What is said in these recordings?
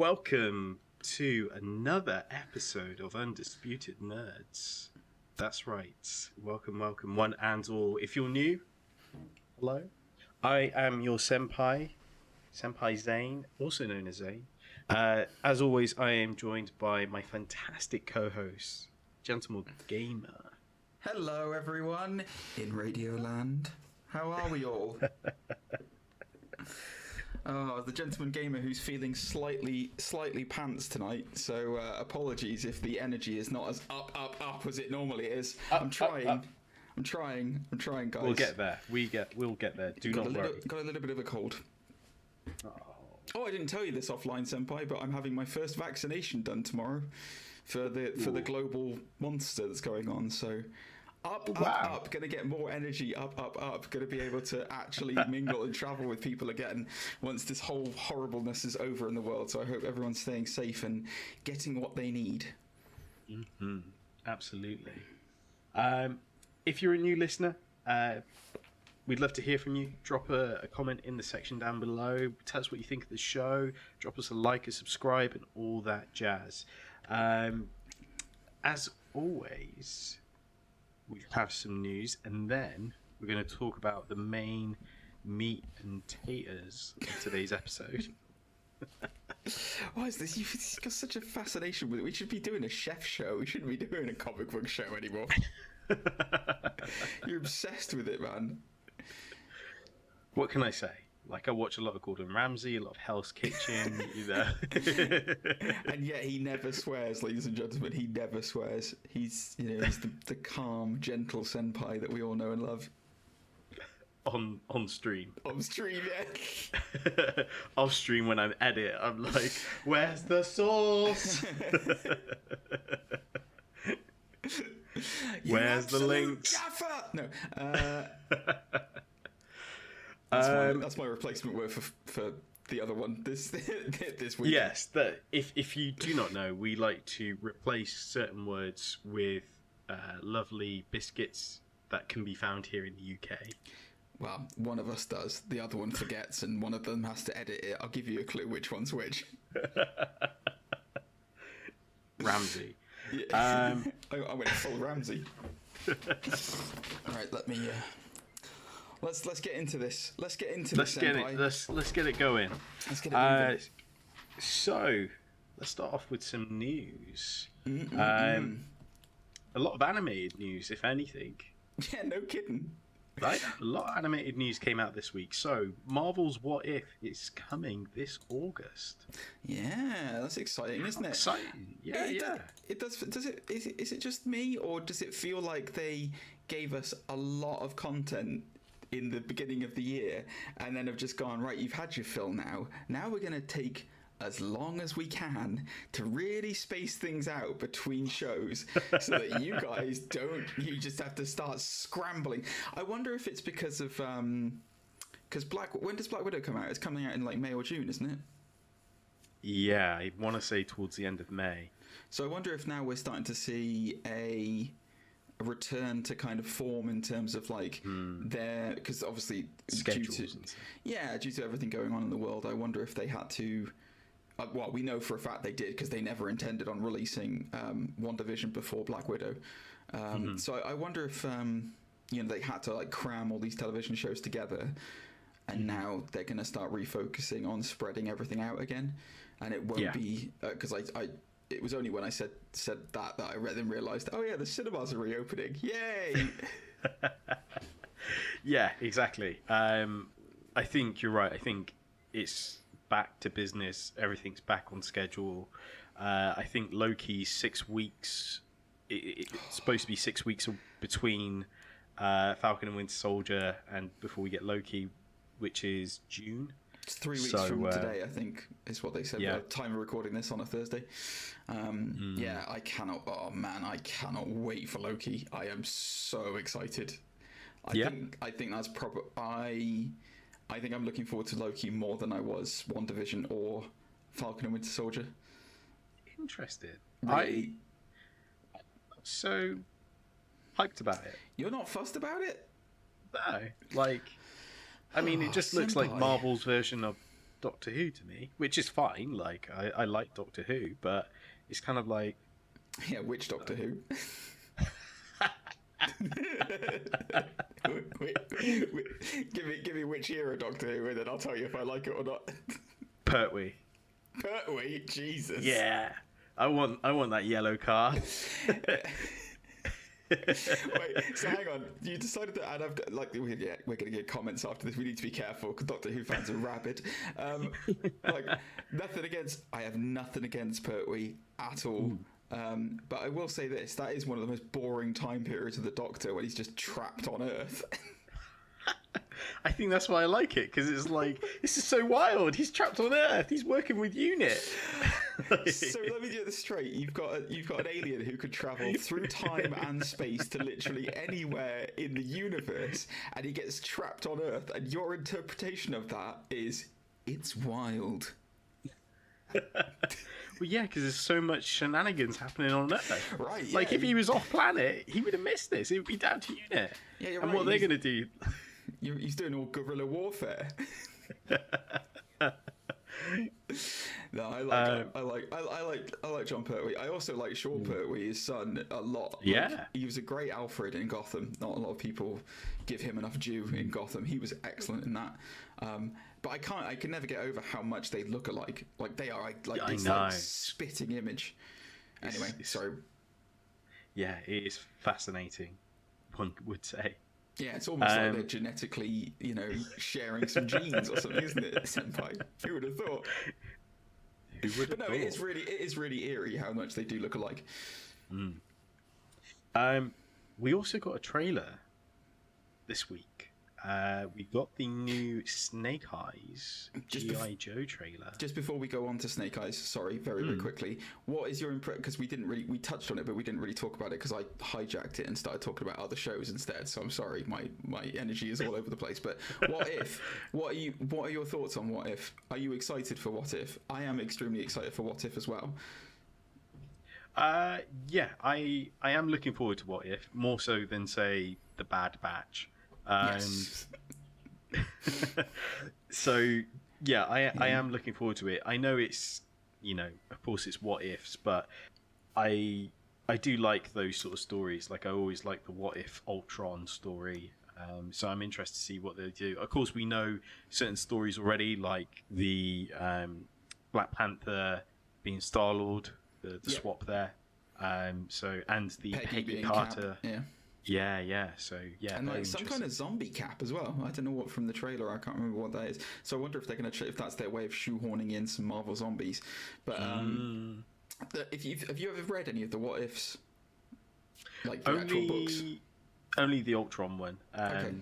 Welcome to another episode of Undisputed Nerds. That's right. Welcome, one and all. If you're new, hello. I am your senpai Zane, also known as Zane. As always, I am joined by my fantastic co-host, Gentleman Gamer. Hello, everyone in Radioland. How are we all? Oh, the Gentleman Gamer who's feeling slightly pants tonight. So apologies if the energy is not as up as it normally is. I'm trying, guys. We'll get there. We'll get there. Do not worry. Got a little bit of a cold. Oh, I didn't tell you this offline, senpai, but I'm having my first vaccination done tomorrow for the global monster that's going on. So up, gonna get more energy, up, gonna be able to actually mingle and travel with people again once this whole horribleness is over in the world. So I hope everyone's staying safe and getting what they need. Mm-hmm. Absolutely. If you're a new listener, we'd love to hear from you. Drop a comment in the section down below. Tell us what you think of the show. Drop us a like, a subscribe, and all that jazz. As always, we have some news, and then we're going to talk about the main meat and taters of today's episode. Why is this? You've got such a fascination with it. We should be doing a chef show. We shouldn't be doing a comic book show anymore. You're obsessed with it, man. What can I say? Like, I watch a lot of Gordon Ramsay, a lot of Hell's Kitchen, And yet he never swears, ladies and gentlemen. He never swears. He's the calm, gentle senpai that we all know and love. On stream. On stream, yeah. Off stream when I edit, I'm like, where's the sauce? Where's the links? No. That's my replacement word for the other one this week. Yes, if you do not know, we like to replace certain words with lovely biscuits that can be found here in the UK. Well, one of us does. The other one forgets, and one of them has to edit it. I'll give you a clue which one's which. Ramsay. Yeah. I went full Ramsay. All right, let me. Let's get into this. Let's get it. Let's get it going. Let's get it moving. So, let's start off with some news. A lot of animated news, if anything. Yeah, no kidding. Right, a lot of animated news came out this week. So, Marvel's What If is coming this August. Yeah, that's exciting, isn't it? Exciting, yeah. It does. Is it just me, or does it feel like they gave us a lot of content in the beginning of the year, and then have just gone, right, you've had your fill now. Now we're going to take as long as we can to really space things out between shows so that you guys you just have to start scrambling. I wonder if it's because of, because when does Black Widow come out? It's coming out in like May or June, isn't it? Yeah, I want to say towards the end of May. So I wonder if now we're starting to see a return to kind of form in terms of like their, because obviously schedules due to everything going on in the world, I wonder if they had to well, we know for a fact they did, because they never intended on releasing WandaVision before Black Widow. So I wonder if they had to like cram all these television shows together, and now they're going to start refocusing on spreading everything out again, and it won't be because it was only when I said that I then realised, oh yeah, the cinemas are reopening. Yay! Yeah, exactly. I think you're right. I think it's back to business. Everything's back on schedule. I think Loki's 6 weeks. It's supposed to be 6 weeks between Falcon and Winter Soldier and before we get Loki, which is June. It's 3 weeks from today, I think, is what they said. By the time of recording this on a Thursday. Yeah, I cannot wait for Loki. I am so excited. I think that's proper. I think I'm looking forward to Loki more than I was WandaVision or Falcon and Winter Soldier. Interested. Really? I'm so hyped about it. You're not fussed about it? No, like, I mean, it just looks like Marvel's version of Doctor Who to me, which is fine. Like, I like Doctor Who, but it's kind of like... Yeah, which Doctor Who? Give me which era Doctor Who, and then I'll tell you if I like it or not. Pertwee. Pertwee? Jesus. Yeah. I want that yellow car. Wait, so hang on. You decided that, and we're going to get comments after this. We need to be careful because Doctor Who fans are rabid. Like, I have nothing against Pertwee at all. But I will say this: that is one of the most boring time periods of the Doctor when he's just trapped on Earth. I think that's why I like it, because it's like, this is so wild. He's trapped on Earth. He's working with UNIT. So let me get this straight. You've got an alien who could travel through time and space to literally anywhere in the universe, and he gets trapped on Earth. And your interpretation of that is, it's wild. Well, yeah, because there's so much shenanigans happening on Earth. Right. Yeah. Like, if he was off planet, he would have missed this. It would be down to UNIT. Yeah, you're and right. what they're going to do. He's doing all guerrilla warfare. No, I like John Pertwee. I also like Sean Pertwee, his son, a lot. Yeah. Like, he was a great Alfred in Gotham. Not a lot of people give him enough due in Gotham. He was excellent in that. But I can never get over how much they look alike. Like, they are like this like spitting image. Anyway, so yeah, it is fascinating, one would say. Yeah, it's almost like they're genetically, sharing some genes or something, isn't it, Senpai? Who would have thought? But no, it is really eerie how much they do look alike. We also got a trailer this week. We got the new Snake Eyes G.I. Joe trailer. Just before we go on to Snake Eyes, sorry, very quickly, what is your impression? Because we touched on it, but we didn't really talk about it because I hijacked it and started talking about other shows instead. So I'm sorry, my energy is all over the place. But What If? What are your thoughts on What If? Are you excited for What If? I am extremely excited for What If as well. Yeah, I am looking forward to What If, more so than, say, The Bad Batch. Yes. So yeah, I am looking forward to it. I know it's, of course it's what ifs, but I do like those sort of stories. Like, I always like the What If Ultron story. So I'm interested to see what they do. Of course, we know certain stories already, like the Black Panther being Star-Lord, the swap there. So, and the Peggy Carter. Cap. Yeah. So yeah, and like some kind of zombie cap as well. I don't know what from the trailer. I can't remember what that is. So I wonder if they're gonna if that's their way of shoehorning in some Marvel zombies. But have you ever read any of the What Ifs, like the actual books? Only the Ultron one. Okay.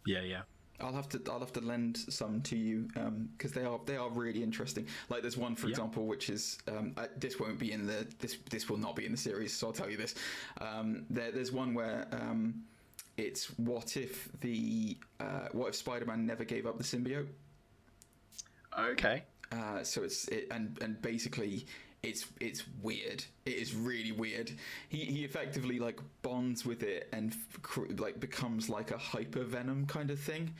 Yeah. I'll have to lend some to you because they are really interesting. Like, there's one, for example, which is this won't be in this will not be in the series, so I'll tell you this. There's one where it's what if Spider-Man never gave up the symbiote. Okay. So and basically it's weird. It is really weird. He effectively like bonds with it and like becomes like a hyper venom kind of thing.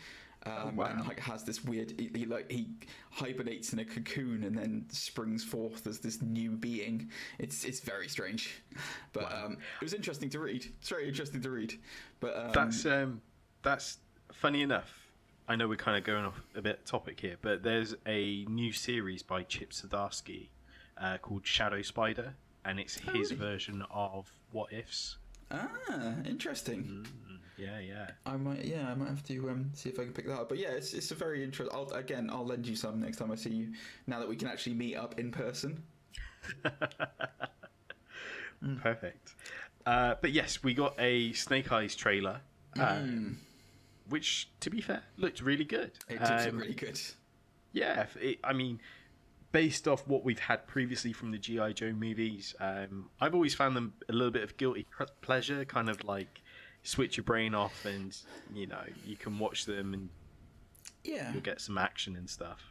And like has this weird. He hibernates in a cocoon and then springs forth as this new being. It's very strange, but it was interesting to read. It's very interesting to read. But that's funny enough. I know we're kind of going off a bit topic here, but there's a new series by Chip Zdarsky called Shadow Spider, and it's his version of What Ifs. Interesting. Yeah. I might have to see if I can pick that up. But yeah, it's a very interesting. I'll lend you some next time I see you. Now that we can actually meet up in person. Perfect. But yes, we got a Snake Eyes trailer, which, to be fair, looked really good. It did look really good. Yeah, I mean, based off what we've had previously from the G.I. Joe movies, I've always found them a little bit of guilty pleasure, kind of like switch your brain off and, you can watch them and you'll get some action and stuff.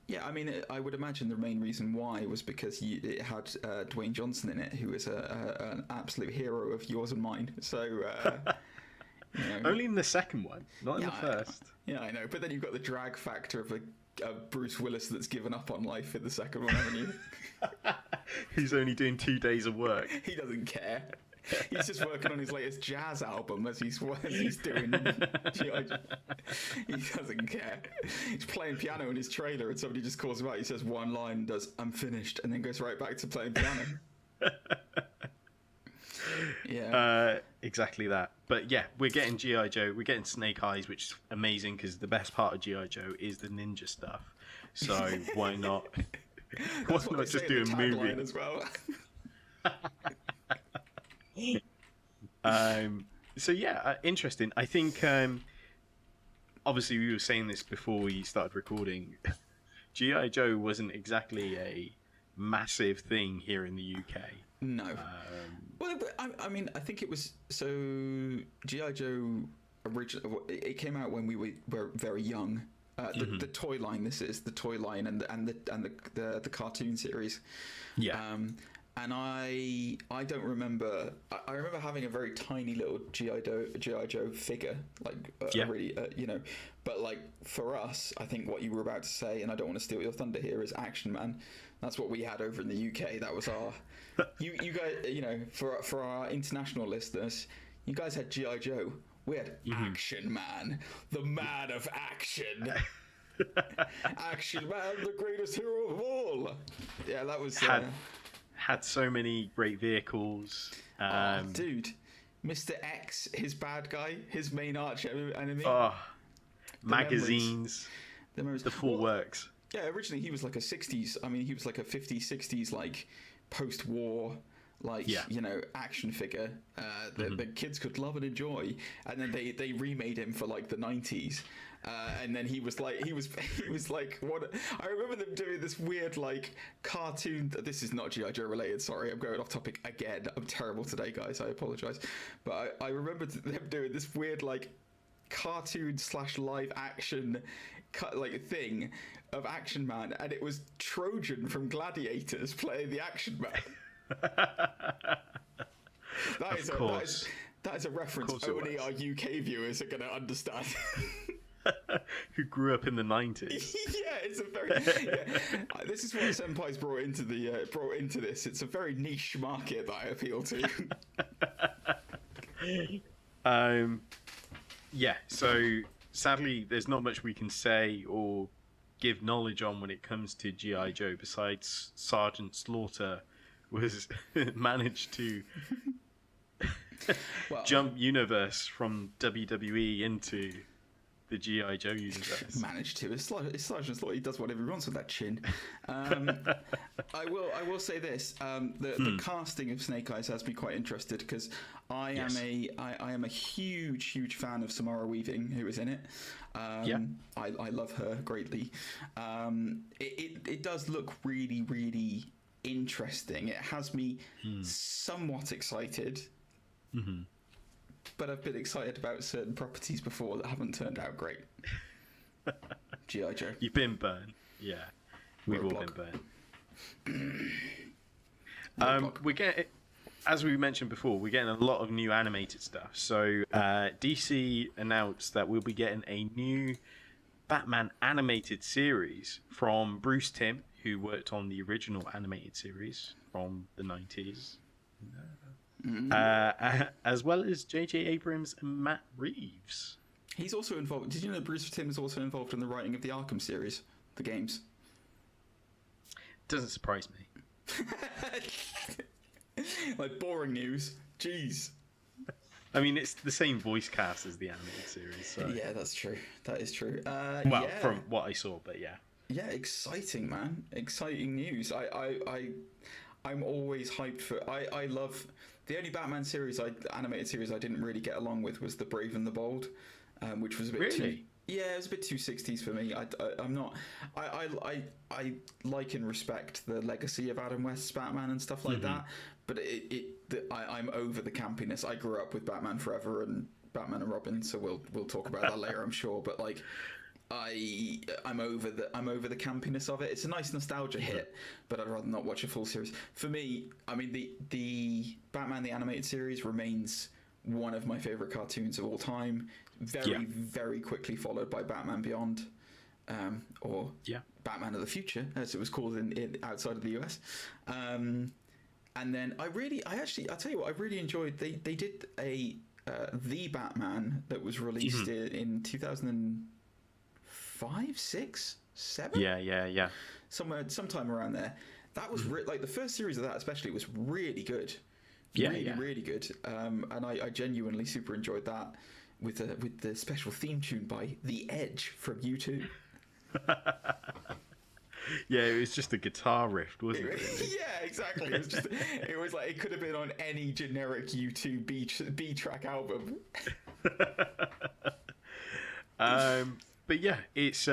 Yeah, I mean, I would imagine the main reason why was because it had Dwayne Johnson in it, who is an absolute hero of yours and mine. So, Only in the second one, not in the first. Yeah, I know. But then you've got the drag factor of a Bruce Willis that's given up on life in the second one, haven't you? Who's only doing 2 days of work. He doesn't care. He's just working on his latest jazz album as he's doing G.I. Joe. He doesn't care. He's playing piano in his trailer and somebody just calls him out. He says one line and does, "I'm finished," and then goes right back to playing piano. Yeah. Exactly that. But yeah, we're getting G.I. Joe. We're getting Snake Eyes, which is amazing because the best part of G.I. Joe is the ninja stuff. So why not? Why not just do a movie as well? So yeah, interesting. I think obviously we were saying this before we started recording. G.I. Joe wasn't exactly a massive thing here in the UK. No. Well, I mean, I think it was so. G.I. Joe originally, it came out when we were very young. The toy line. This is the toy line and the cartoon series. Yeah. And I don't remember. I remember having a very tiny little G.I. Joe figure, like really, But like for us, I think what you were about to say, and I don't want to steal your thunder here, is Action Man. That's what we had over in the UK. That was our. You guys, for our international listeners, you guys had G.I. Joe. We had Action Man, the man of action. Action Man, the greatest hero of all. Yeah, that was. Had so many great vehicles. Dude, Mr. X, his bad guy, his main arch enemy. Magazines. The full works. Yeah, originally he was like a 60s. I mean, he was like a 50s, 60s, like post-war, action figure that the kids could love and enjoy. And then they remade him for like the 90s. And then he was like what I remember them doing this weird like cartoon. This is not G.I. Joe related, sorry, I'm going off topic again. I'm terrible today, guys, I apologize. But I remember them doing this weird like cartoon / live action thing of Action Man, and it was Trojan from Gladiators playing the Action Man. That is a reference only our UK viewers are going to understand. Who grew up in the 90s. Yeah, it's a very. This is what Senpai's brought into this. It's a very niche market that I appeal to. Yeah. So sadly, there's not much we can say or give knowledge on when it comes to G.I. Joe. Besides, Sergeant Slaughter was managed to jump universe from WWE into the G.I. Joe universe. Managed to. It's Sergeant Slaughter. He does whatever he wants with that chin. I will say this: the casting of Snake Eyes has me quite interested because I am a huge fan of Samara Weaving, who is in it. I love her greatly. It does look really interesting. It has me somewhat excited. Mm-hmm. But I've been excited about certain properties before that haven't turned out great. G.I. Joe. You've been burned. Yeah. We've all been burned. We get, as we mentioned before, we're getting a lot of new animated stuff. So DC announced that we'll be getting a new Batman animated series from Bruce Timm, who worked on the original animated series from the 90s. As well as J.J. Abrams and Matt Reeves. He's also involved. Did you know Bruce Timm is also involved in the writing of the Arkham series, the games? Doesn't surprise me. Like boring news. Jeez. I mean, it's the same voice cast as the animated series. So. Yeah, that's true. That is true. From what I saw, but yeah. Yeah, exciting, man. Exciting news. I'm always hyped for. I love. The only Batman animated series I didn't really get along with was The Brave and the Bold, which was a bit too. Yeah, it was a bit too 60s for me. I'm not. I like and respect the legacy of Adam West's Batman and stuff like that, but I'm over the campiness. I grew up with Batman Forever and Batman and Robin, so we'll talk about that later, I'm sure. But like. I'm over the campiness of it. It's a nice nostalgia hit, but I'd rather not watch a full series. For me, I mean the Batman the animated series remains one of my favorite cartoons of all time. Very quickly followed by Batman Beyond, or Batman of the Future, as it was called in outside of the US. And then I tell you what, I really enjoyed. They did a The Batman that was released in 2005, 6, 7. Yeah. Sometime around there. That was like the first series of that, especially, was really good. Really good. And I genuinely super enjoyed that with the special theme tune by The Edge from U2. Yeah, it was just a guitar riff, wasn't it? Really? Yeah, exactly. It was like it could have been on any generic U2 B track album. But yeah, it's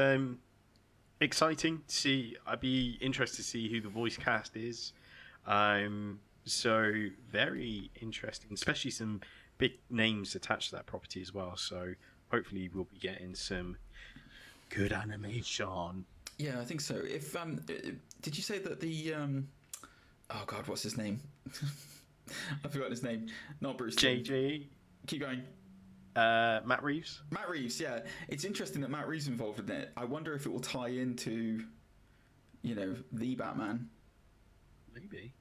exciting to see. I'd be interested to see who the voice cast is. So very interesting, especially some big names attached to that property as well. So hopefully we'll be getting some good animation. Yeah, I think so. If did you say that the oh god, what's his name? I forgot his name. Not Bruce. JJ. Keep going. Matt Reeves. Matt Reeves. Yeah, it's interesting that Matt Reeves is involved in it. I wonder if it will tie into, the Batman. Maybe.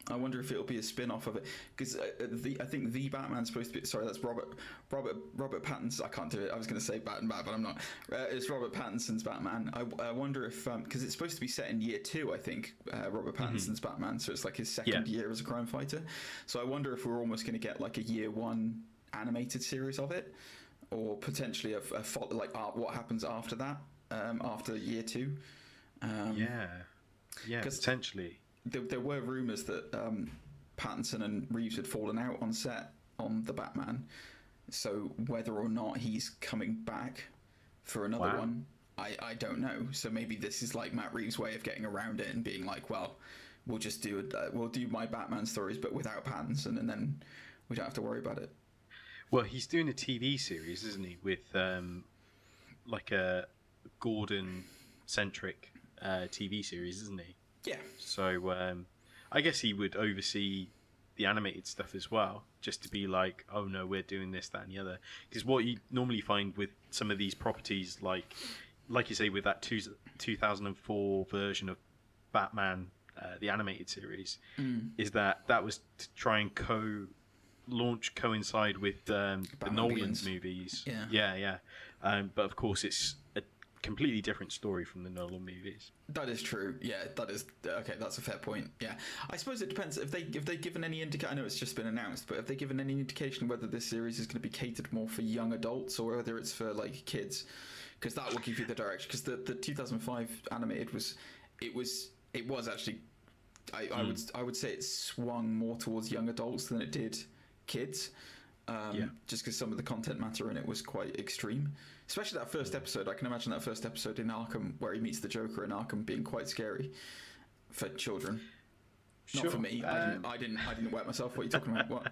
I wonder if it'll be a spin-off of it, because I think the Batman's supposed to be. Sorry, that's Robert Pattinson. I can't do it. I was going to say Bat, but I'm not. It's Robert Pattinson's Batman. I wonder if because it's supposed to be set in year 2, I think. Robert Pattinson's Batman, so it's like his second year as a crime fighter. So I wonder if we're almost going to get like a year 1 animated series of it, or potentially what happens after that, after year 2. Potentially. There were rumours that Pattinson and Reeves had fallen out on set on the Batman, so whether or not he's coming back for another one, I don't know. So maybe this is like Matt Reeves' way of getting around it and being like, well, we'll just do we'll do my Batman stories but without Pattinson, and then we don't have to worry about it. Well, he's doing a TV series, isn't he, with like a Gordon-centric TV series, isn't he? Yeah. So I guess he would oversee the animated stuff as well, just to be like, oh no, we're doing this, that, and the other. Because what you normally find with some of these properties, like you say, with that 2004 version of Batman, the animated series, is that was to try and coincide with the Nolan movies. Yeah. But of course, it's a completely different story from the Nolan movies. That is true. Yeah, that is okay. That's a fair point. Yeah, I suppose it depends if they've given any indication. I know it's just been announced, but have they given any indication whether this series is going to be catered more for young adults or whether it's for like kids? Because that will give you the direction. Because the 2005 animated was actually I would say it swung more towards young adults than it did kids. Just because some of the content matter in it was quite extreme, especially that first episode. I can imagine that first episode in Arkham where he meets the Joker in Arkham being quite scary for children. Not for me. I didn't wet myself. What are you talking about?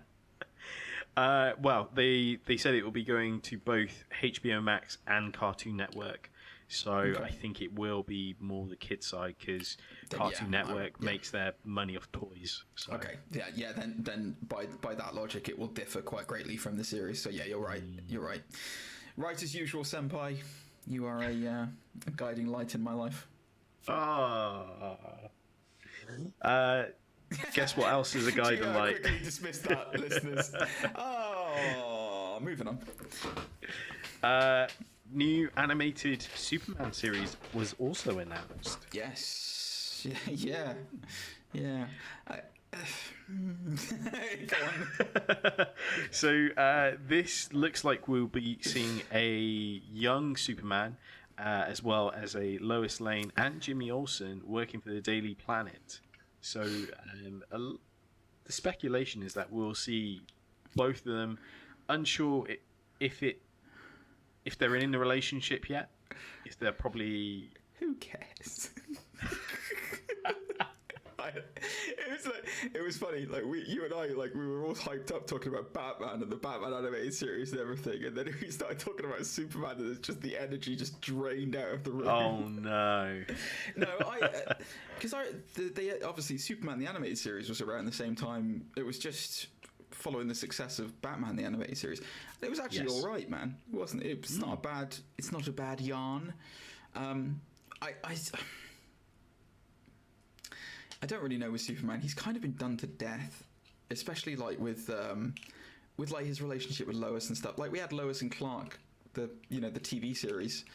What? Well, they said it will be going to both HBO Max and Cartoon Network. So I think it will be more the kid side because Cartoon Network makes their money off toys. So. Okay, then by that logic, it will differ quite greatly from the series. So yeah, you're right. You're right. Right as usual, Senpai. You are a guiding light in my life. Guess what else is a guiding light? Quickly dismiss that, listeners. Moving on. New animated Superman series was also announced. Yes. Yeah. Go on. So this looks like we'll be seeing a young Superman, as well as a Lois Lane and Jimmy Olsen working for the Daily Planet. So the speculation is that we'll see both of them. Unsure if they're in a relationship yet. If they're probably... Who cares? It was funny. Like you and I, we were all hyped up talking about Batman and the Batman animated series and everything, and then we started talking about Superman, and it's just the energy just drained out of the room. Oh no! No, they obviously Superman the animated series was around the same time. It was just following the success of Batman the animated series. And it was actually all right, man. It wasn't. It's not a bad. It's not a bad yarn. I don't really know with Superman. He's kind of been done to death, especially like with like his relationship with Lois and stuff. Like we had Lois and Clark, the TV series,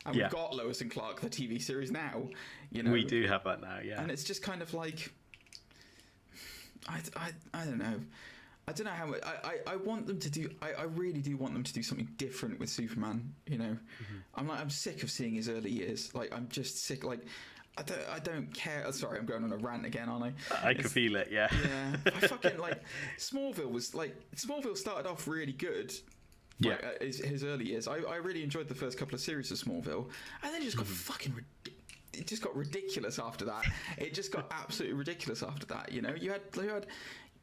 and we've got Lois and Clark, the TV series now. We do have that now, yeah. And it's just kind of like, I don't know. I don't know how much I want them to do. I really do want them to do something different with Superman. I'm sick of seeing his early years. Like I'm just sick. Like I don't care. Oh, sorry, I'm going on a rant again, aren't I? I can feel it. Yeah. Yeah. I fucking like Smallville started off really good. Yeah. His early years. I really enjoyed the first couple of series of Smallville, and then it just got it just got ridiculous after that. It just got absolutely ridiculous after that. You had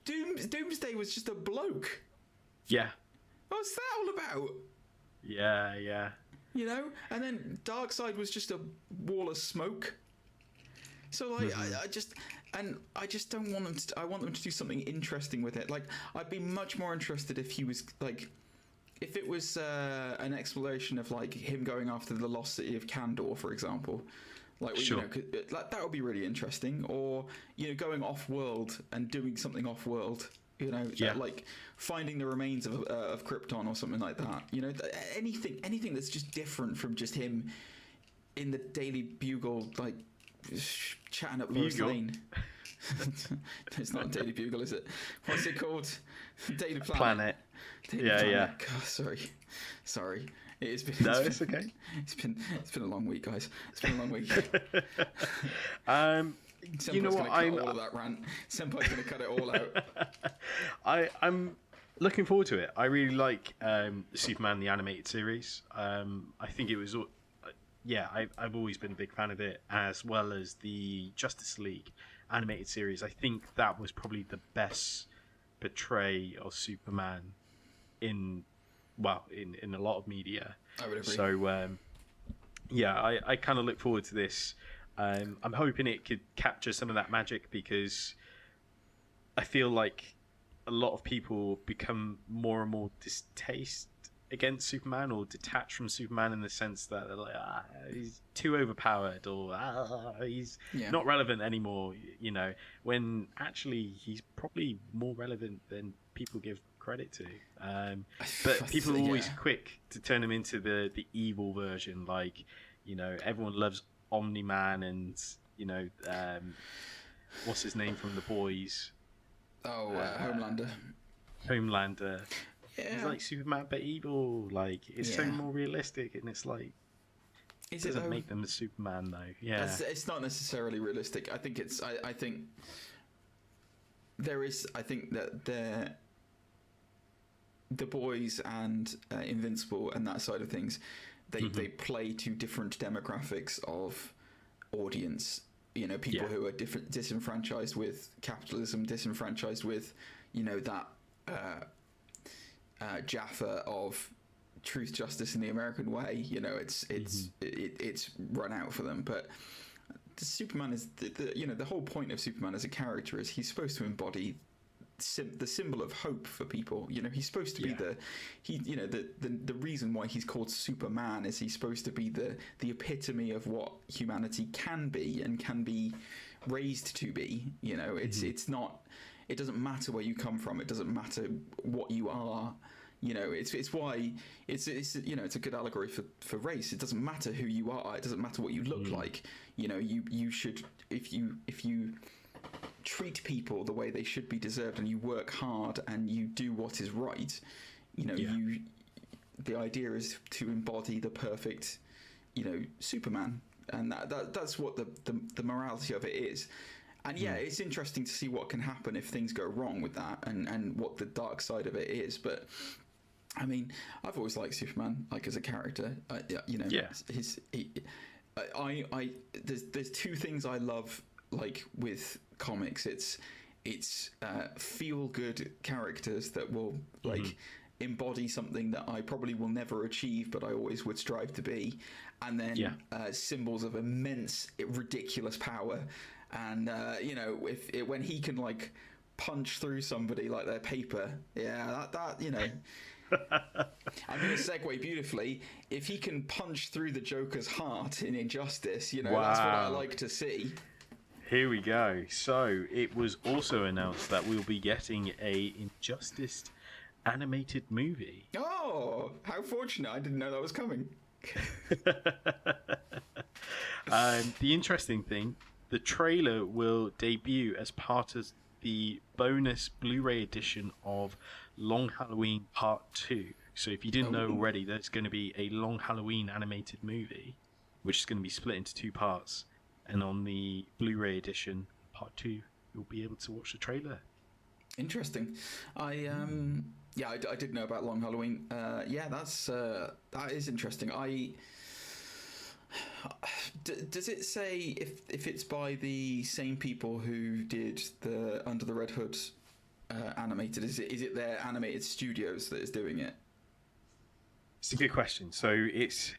Doomsday was just a bloke. Yeah. What's that all about? Yeah. And then Darkseid was just a wall of smoke. So like, I just don't want them to. I want them to do something interesting with it. Like, I'd be much more interested if he was like, if it was an exploration of like him going after the lost city of Kandor, for example. Like, sure. Like that would be really interesting. Or going off world and doing something off world. Like finding the remains of Krypton or something like that. Anything that's just different from just him in the Daily Bugle, like chatting up Lois Lane. It's not a Daily Bugle, is it? What's it called? Daily Planet. Daily Planet. Yeah. God, sorry. It's okay. It's been a long week, guys. It's been a long week. Senpai's you know what? I'm all of that rant. Senpai's going to cut it all out. I'm looking forward to it. I really like Superman the animated series. I think it was, I've always been a big fan of it, as well as the Justice League animated series. I think that was probably the best portrayal of Superman in a lot of media. I would agree. So I kind of look forward to this. I'm hoping it could capture some of that magic, because I feel like a lot of people become more and more distaste against Superman, or detached from Superman, in the sense that they're like, he's too overpowered, or he's not relevant anymore, when actually he's probably more relevant than people give credit to. But people are always quick to turn him into the evil version, like, everyone loves Omni-Man and what's his name from The Boys? Homelander. Yeah. He's like Superman but evil. Like, it's so more realistic, and it's like, it doesn't make them the Superman though. Yeah, it's not necessarily realistic. I think it's. I think there is. I think that the Boys and Invincible and that side of things, they play to different demographics of audience. People who are disenfranchised with capitalism, disenfranchised with, that Jaffa of truth, justice, and the American way. It's run out for them. But the Superman is the whole point of Superman as a character is he's supposed to embody the symbol of hope for people. He's supposed to be the reason why he's called Superman is he's supposed to be the epitome of what humanity can be and can be raised to be. It's not. It doesn't matter where you come from. It doesn't matter what you are. It's why it's a good allegory for race. It doesn't matter who you are. It doesn't matter what you look like. You should, if you treat people the way they should be deserved, and you work hard and you do what is right, the idea is to embody the perfect Superman, and that's what the morality of it is. And it's interesting to see what can happen if things go wrong with that, and what the dark side of it is. But I mean, I've always liked Superman, like, as a character. There's two things I love, like, with comics. It's feel good characters that will like embody something that I probably will never achieve, but I always would strive to be. And then symbols of immense, ridiculous power. And when he can, like, punch through somebody like they're paper. Yeah, that you know. I'm going to segue beautifully. If he can punch through the Joker's heart in Injustice, you know, that's what I like to see. Here we go. So it was also announced that we'll be getting a Injustice animated movie. Oh, how fortunate! I didn't know that was coming. The interesting thing, the trailer will debut as part of the bonus Blu-ray edition of Long Halloween Part 2. So if you didn't know already, there's going to be a Long Halloween animated movie, which is going to be split into 2 parts. And on the Blu-ray edition, Part 2, you'll be able to watch the trailer. Interesting. I did know about Long Halloween. That is interesting. Does it say if it's by the same people who did the Under the Red Hood animated? Is it their animated studios that is doing it? It's a good question. So it's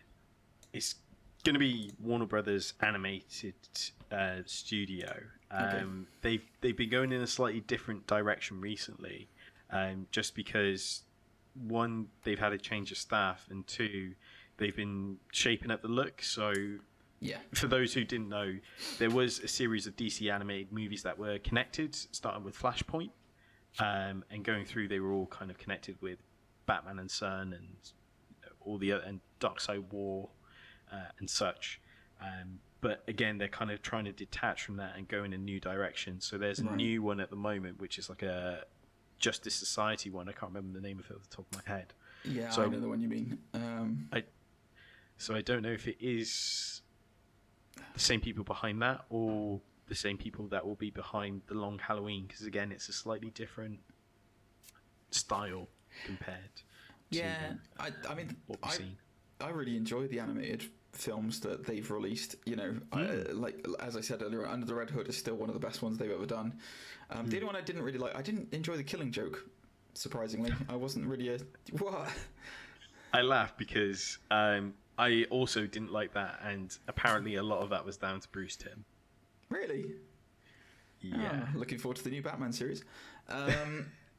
going to be Warner Brothers animated studio. Okay. They've been going in a slightly different direction recently, just because 1, they've had a change of staff, and 2, they've been shaping up the look. So yeah, for those who didn't know, there was a series of DC animated movies that were connected, starting with Flashpoint, and going through, they were all kind of connected with Batman and Son and all the other, and Darkseid War and such. But again, they're kind of trying to detach from that and go in a new direction. So there's a new one at the moment, which is like a Justice Society one. I can't remember the name of it off the top of my head. Yeah, so I know the one you mean. I don't know if it is the same people behind that or the same people that will be behind the Long Halloween, because again, it's a slightly different style compared to I mean, what we've seen. I really enjoy the animated films that they've released. You know, like as I said earlier, Under the Red Hood is still one of the best ones they've ever done. The only one I didn't really like, I didn't enjoy The Killing Joke. Surprisingly, I wasn't really what. I laugh because I also didn't like that, and apparently a lot of that was down to Bruce Timm. Really? Yeah. Looking forward to the new Batman series.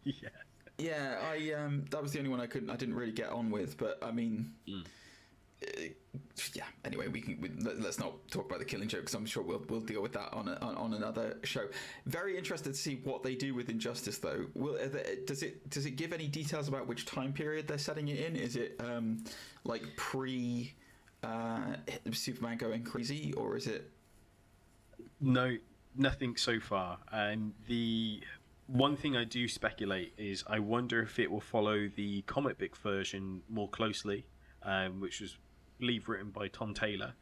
Yeah. Yeah, that was the only one I didn't really get on with, but I mean, yeah. Anyway, let's not talk about The Killing Joke, because I'm sure we'll deal with that on another show. Very interested to see what they do with Injustice, though. Does it give any details about which time period they're setting it in? Is it like pre Superman going crazy, or is it? No, nothing so far. The one thing I do speculate is I wonder if it will follow the comic book version more closely, which was, I believe, written by Tom Taylor,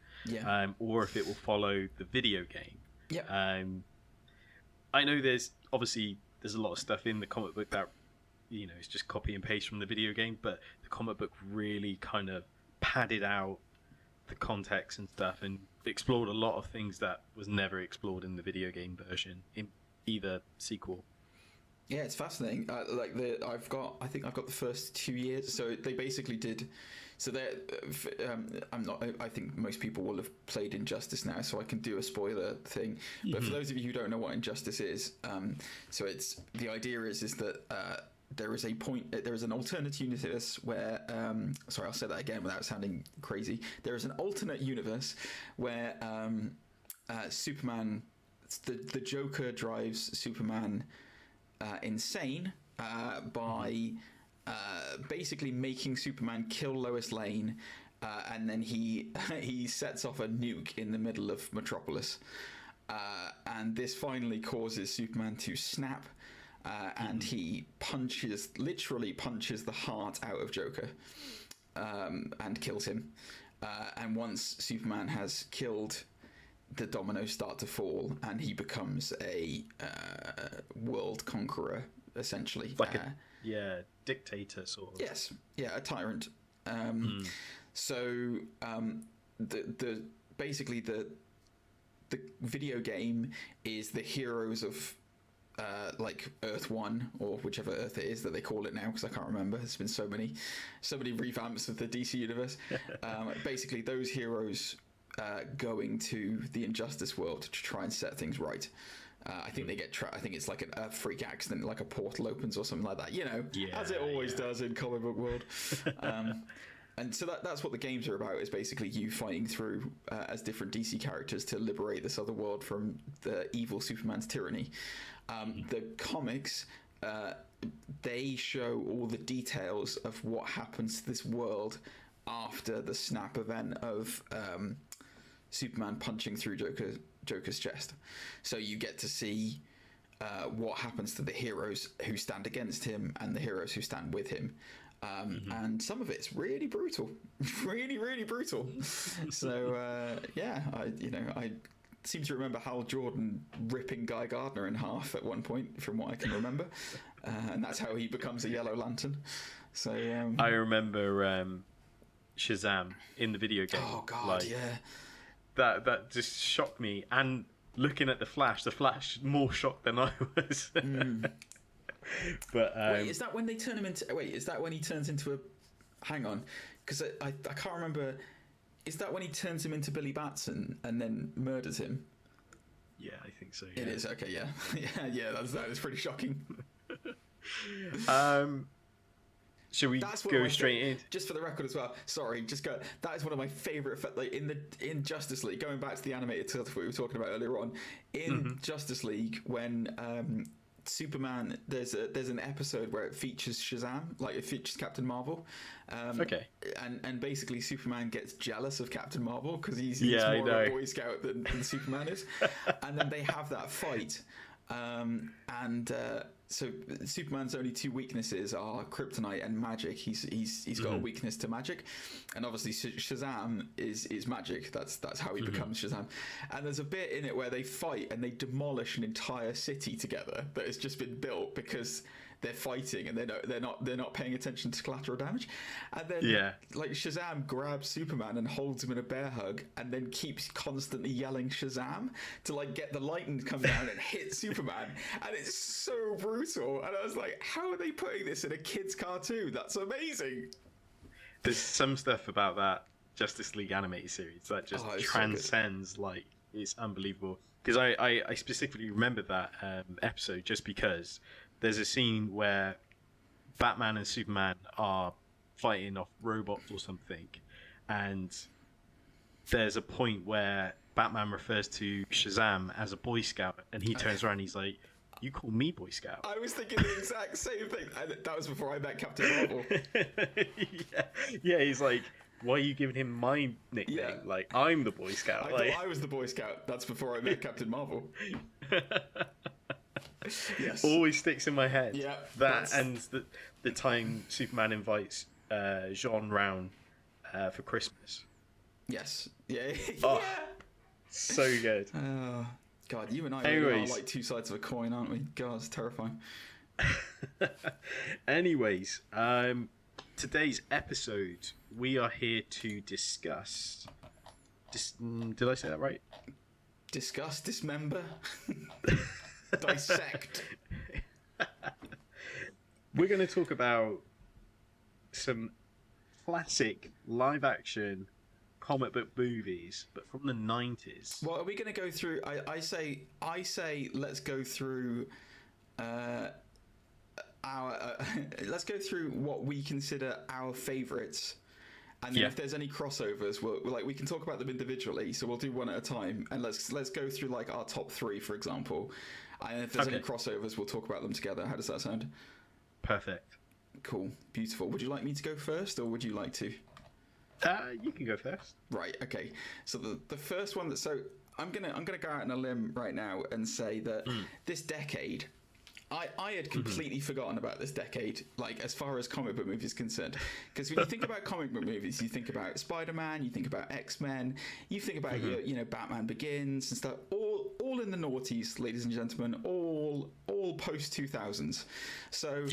or if it will follow the video game. Yeah. I know there's a lot of stuff in the comic book that, you know, it's just copy and paste from the video game, but the comic book really kind of padded out the context and stuff and explored a lot of things that was never explored in the video game version in either sequel. Yeah, it's fascinating. I've got the first 2 years. So they basically did. So I think most people will have played Injustice now, so I can do a spoiler thing. But for those of you who don't know what Injustice is, so it's the idea is that there is an alternate universe where sorry, I'll say that again without sounding crazy. There is an alternate universe where Superman, the Joker drives Superman insane by basically making Superman kill Lois Lane, and then he sets off a nuke in the middle of Metropolis, and this finally causes Superman to snap, and he literally punches the heart out of Joker, and kills him, and once Superman has killed, the dominoes start to fall, and he becomes a world conqueror, essentially. Like a dictator, sort of. Yes, yeah, a tyrant. So basically the video game is the heroes of like Earth 1, or whichever Earth it is that they call it now, because I can't remember. There's been so many revamps of the DC universe. Basically, those heroes going to the Injustice world to try and set things right. I think they get trapped. I think it's like a freak accident, like a portal opens or something like that. As it always does in comic book world. And so that's what the games are about, is basically you fighting through as different DC characters to liberate this other world from the evil Superman's tyranny. The comics, they show all the details of what happens to this world after the snap event of Superman punching through Joker's chest. So you get to see what happens to the heroes who stand against him and the heroes who stand with him. And some of it's really brutal, really brutal. So I seem to remember Hal Jordan ripping Guy Gardner in half at one point, from what I can remember, and that's how he becomes a Yellow Lantern. So I remember Shazam in the video game. Oh God, that just shocked me. And looking at the Flash more shocked than I was. But is that when they turn him into? Is that when he turns into a? Hang on, because I can't remember. Is that when he turns him into Billy Batson and then murders him? Yeah, I think so. Yeah. It is, okay. Yeah, that is pretty shocking. Should we go straight in? Just for the record as well. Sorry, just go. That is one of my favourite. Like in Justice League, going back to the animated stuff we were talking about earlier on. In Justice League, when Superman, there's an episode where it features Shazam, like it features Captain Marvel. Okay. And basically Superman gets jealous of Captain Marvel because he's more of a Boy Scout than Superman is. And then they have that fight. So Superman's only two weaknesses are kryptonite and magic. He's got a weakness to magic, and obviously Shazam is magic. That's how he becomes Shazam. And there's a bit in it where they fight and they demolish an entire city together that has just been built because they're fighting and they're not paying attention to collateral damage. And then like Shazam grabs Superman and holds him in a bear hug and then keeps constantly yelling Shazam to like get the lightning to come down and hit Superman. And it's so brutal. And I was like, how are they putting this in a kid's cartoon? That's amazing. There's some stuff about that Justice League animated series that just transcends, so like, it's unbelievable. Because I specifically remember that episode just because there's a scene where Batman and Superman are fighting off robots or something, and there's a point where Batman refers to Shazam as a Boy Scout, and he turns around and he's like, "You call me Boy Scout?" I was thinking the exact same thing. That was before I met Captain Marvel. Yeah, he's like, "Why are you giving him my nickname? Yeah. Like, I'm the Boy Scout." I thought I was the Boy Scout. That's before I met Captain Marvel. Yes. Always sticks in my head. Yeah, and the time Superman invites Jean round for Christmas. Yes. Yeah. Oh, so good. Oh, God, you and I really are like two sides of a coin, aren't we? God, it's terrifying. Anyways, today's episode, we are here to discuss. Did I say that right? Discuss, dismember, dissect. We're going to talk about some classic live-action comic book movies, but from the 90s. Well, are we going to go through? I say, let's go through let's go through what we consider our favourites. And then if there's any crossovers, we can talk about them individually. So we'll do one at a time, and let's go through like our top three, for example. And if there's any crossovers, we'll talk about them together. How does that sound? Perfect. Cool, beautiful. Would you like me to go first, or would you like to? You can go first. Right. Okay. So the first one I'm gonna go out on a limb right now and say that this decade. I had completely forgotten about this decade, like as far as comic book movies concerned. Because when you think about comic book movies, you think about Spider-Man, you think about X-Men, you think about Batman Begins and stuff. All in the noughties, ladies and gentlemen. All post 2000s. So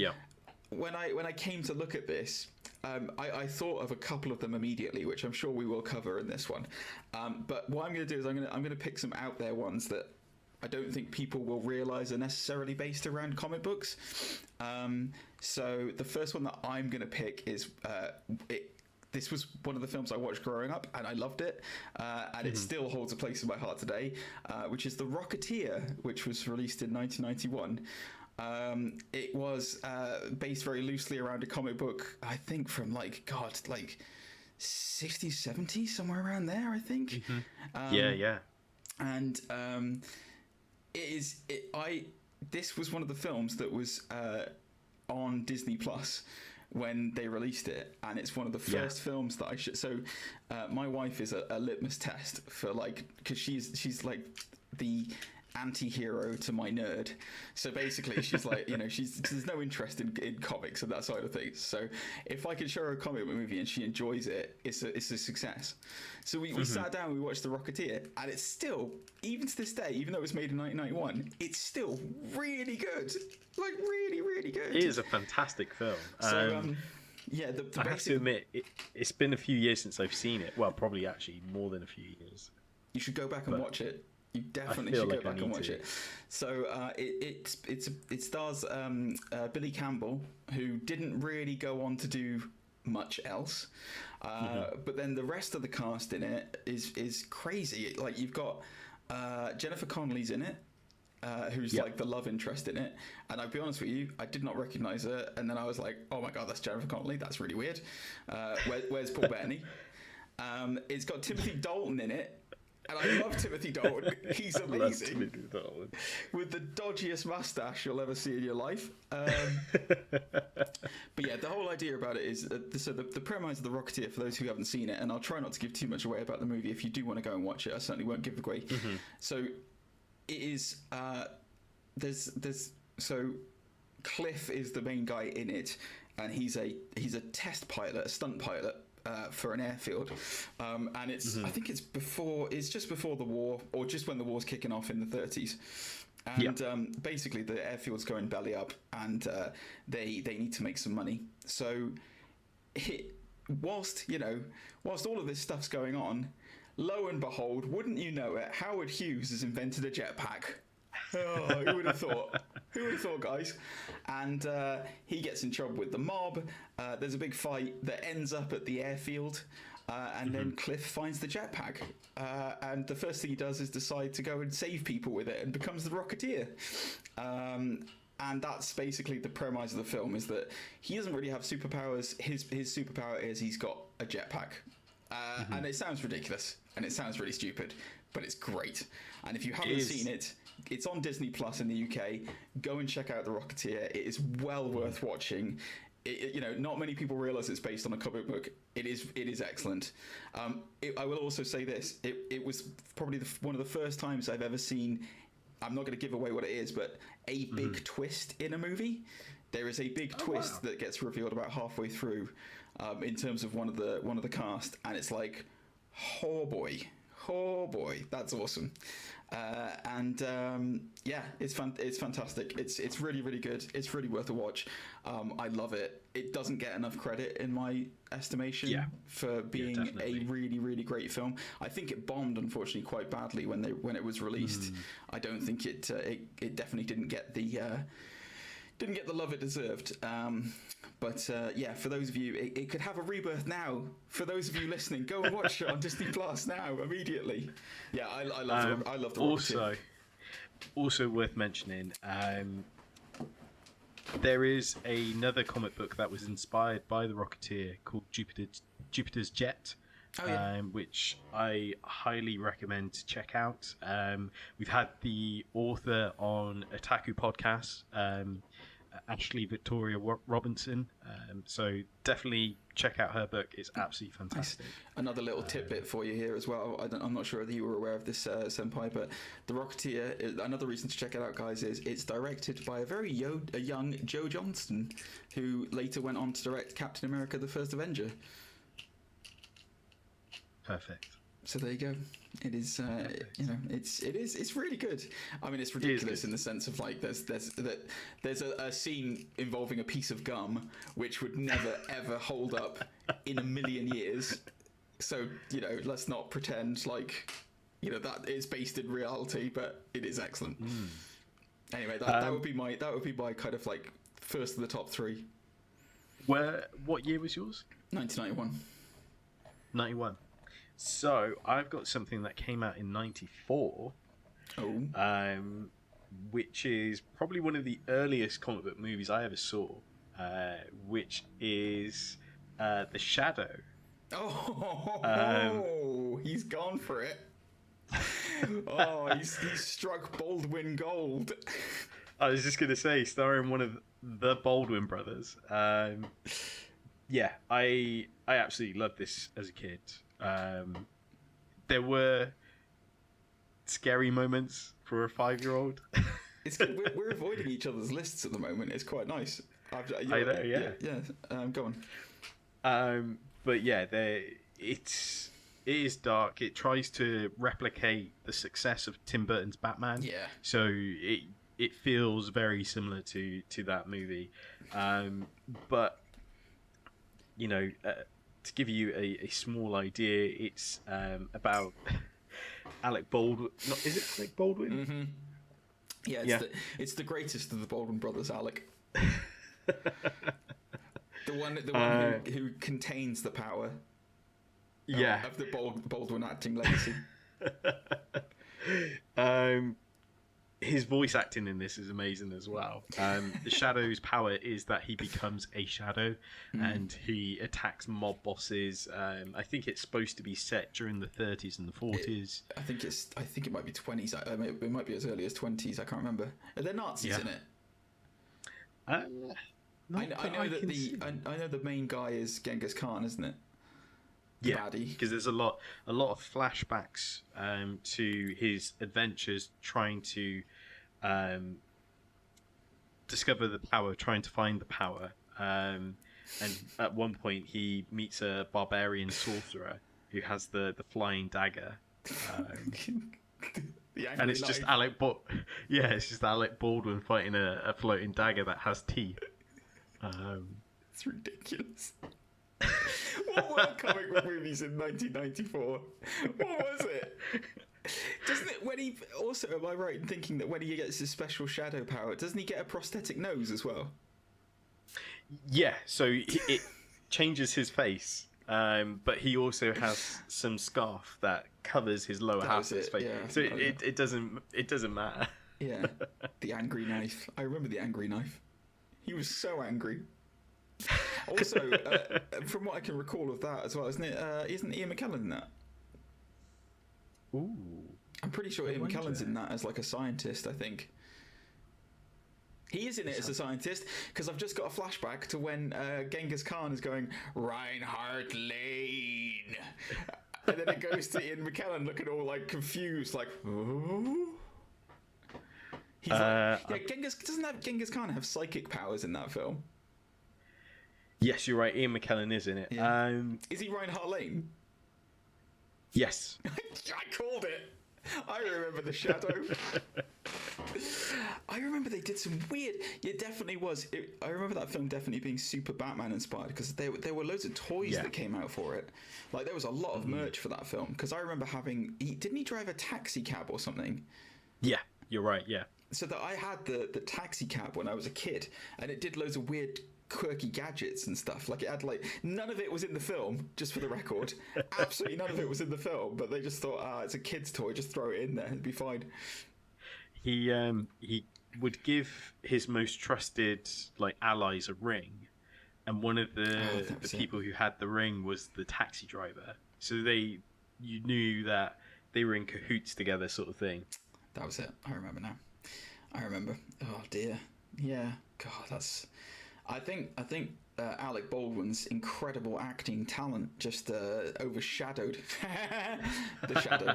when I came to look at this, I thought of a couple of them immediately, which I'm sure we will cover in this one. But what I'm going to do is I'm going to pick some out there ones that I don't think people will realise are necessarily based around comic books. So the first one that I'm going to pick is this was one of the films I watched growing up, and I loved it, and it still holds a place in my heart today, which is The Rocketeer, which was released in 1991. It was based very loosely around a comic book, I think from like 60s, 70s, somewhere around there, I think. Yeah. And this was one of the films that was on Disney Plus when they released it, and it's one of the first films that I should. So my wife is a litmus test for because she's like the anti-hero to my nerd. So basically she's like, there's no interest in comics and that side of things. So if I can show her a comic movie and she enjoys it, it's a success. So we sat down, we watched The Rocketeer, and it's still, even to this day, even though it was made in 1991, it's still really good. Like really, really good. It is a fantastic film. So I have to admit, it's been a few years since I've seen it. Well, probably actually more than a few years. You should go back and watch it. You definitely should go back and watch it. So it stars Billy Campbell, who didn't really go on to do much else, but then the rest of the cast in it is crazy. Like you've got Jennifer Connelly's in it, who's like the love interest in it, and I'll be honest with you, I did not recognise her, and then I was like, oh my god, that's Jennifer Connelly, that's really weird. Where's Paul Bettany? It's got Timothy Dalton in it. And I love Timothy Dalton. He's amazing. With the dodgiest mustache you'll ever see in your life. But yeah, the whole idea about it is the premise of The Rocketeer, for those who haven't seen it, and I'll try not to give too much away about the movie. If you do want to go and watch it, I certainly won't give it away. So it is so Cliff is the main guy in it, and he's a test pilot, a stunt pilot. For an airfield, and it's I think it's just before the war, or just when the war's kicking off in the 30s, and basically the airfield's going belly up, and they need to make some money. So whilst all of this stuff's going on, lo and behold, wouldn't you know it, Howard Hughes has invented a jetpack. Oh, who would have thought? Who would have thought, guys? And he gets in trouble with the mob. There's a big fight that ends up at the airfield, and then Cliff finds the jetpack. And the first thing he does is decide to go and save people with it, and becomes the Rocketeer. And that's basically the premise of the film, is that he doesn't really have superpowers. His superpower is he's got a jetpack. And it sounds ridiculous, and it sounds really stupid, but it's great. And if you haven't seen it, it's on Disney Plus in the UK. Go and check out The Rocketeer. It is well worth watching. Not many people realize it's based on a comic book. It is excellent. I will also say this: it was probably one of the first times I've ever seen. I'm not going to give away what it is, but a big twist in a movie. There is a big twist that gets revealed about halfway through, in terms of one of the cast, and it's like, oh boy, that's awesome. It's fantastic. It's really, really good. It's really worth a watch. I love it. It doesn't get enough credit in my estimation for being a really, really great film. I think it bombed, unfortunately, quite badly when it was released. I don't think it definitely didn't get the love it deserved. But for those of you, it could have a rebirth now. For those of you listening, go and watch it on Disney Plus now, immediately. Yeah, I love the Rocketeer. Also worth mentioning, there is another comic book that was inspired by the Rocketeer called Jupiter's Jet. Which I highly recommend to check out. We've had the author on Otaku Podcast, Ashley Victoria Robinson, so definitely check out her book. It's absolutely fantastic. Nice. Another little tidbit for you here as well. I'm not sure whether you were aware of this, Senpai, but The Rocketeer, another reason to check it out, guys, is it's directed by a very young Joe Johnston, who later went on to direct Captain America: The First Avenger. Perfect. So there you go. It is, it's really good. I mean, it's ridiculous in the sense of like there's a scene involving a piece of gum which would never ever hold up in a million years. So let's not pretend like that is based in reality, but it is excellent. Anyway, that would be my kind of like first of the top three. What year was yours? 1991. 91. So I've got something that came out in 94. Oh. Which is probably one of the earliest comic book movies I ever saw, which is The Shadow. Oh, he's gone for it. Oh, he's struck Baldwin gold. I was just going to say, starring one of the Baldwin brothers. Yeah, I absolutely loved this as a kid. There were scary moments for a 5-year-old. It's good. We're avoiding each other's lists at the moment. It's quite nice. I know, yeah. Go on. But yeah, it is dark. It tries to replicate the success of Tim Burton's Batman. Yeah. So it feels very similar to that movie. But you know, to give you a small idea, it's about Alec Baldwin. Is it Alec Baldwin? Mm-hmm. Yeah, it's the greatest of the Baldwin brothers, Alec. the one who contains the power. Of the Baldwin acting legacy. His voice acting in this is amazing as well. The Shadow's power is that he becomes a shadow, and he attacks mob bosses. I think it's supposed to be set during the 30s and the 40s. I think it might be 20s. It might be as early as 20s. I can't remember. Are there Nazis in it? I know the main guy is Genghis Khan, isn't it? Yeah, because there's a lot of flashbacks to his adventures trying to discover the power, trying to find the power. And at one point, he meets a barbarian sorcerer who has the flying dagger. And it's just it's just Alec Baldwin fighting a floating dagger that has teeth. It's ridiculous. What were comic book movies in 1994? What was it? Doesn't it, when he also, am I right in thinking that when he gets his special shadow power, doesn't he get a prosthetic nose as well? Yeah, so it changes his face, but he also has some scarf that covers his lower half of his face. Yeah, so it doesn't matter. Yeah, the angry knife. I remember the angry knife. He was so angry. Also, from what I can recall of that as well, isn't Ian McKellen in that? Ooh, I'm pretty sure Ian McKellen's in that as like a scientist. I think he is in it as a scientist because I've just got a flashback to when Genghis Khan is going Reinhardt Lane, and then it goes to Ian McKellen looking all like confused, like. Oh? He's doesn't Genghis Khan have psychic powers in that film? Yes, you're right. Ian McKellen is in it. Yeah. Is he Reinhardt Lane? Yes. I called it. I remember The Shadow. I remember they did some weird. It definitely was. I remember that film definitely being super Batman inspired because there were loads of toys that came out for it. Like there was a lot of merch for that film because I remember didn't he drive a taxi cab or something? Yeah, you're right. Yeah. So that I had the taxi cab when I was a kid, and it did loads of weird quirky gadgets and stuff. Like it had none of it was in the film, just for the record. Absolutely none of it was in the film, but they just thought, it's a kid's toy, just throw it in there, it'd be fine. He would give his most trusted allies a ring, and one of the people who had the ring was the taxi driver. So you knew that they were in cahoots together, sort of thing. That was it. I remember now. I remember. Oh dear. Yeah. God, that's. I think Alec Baldwin's incredible acting talent just overshadowed The Shadow.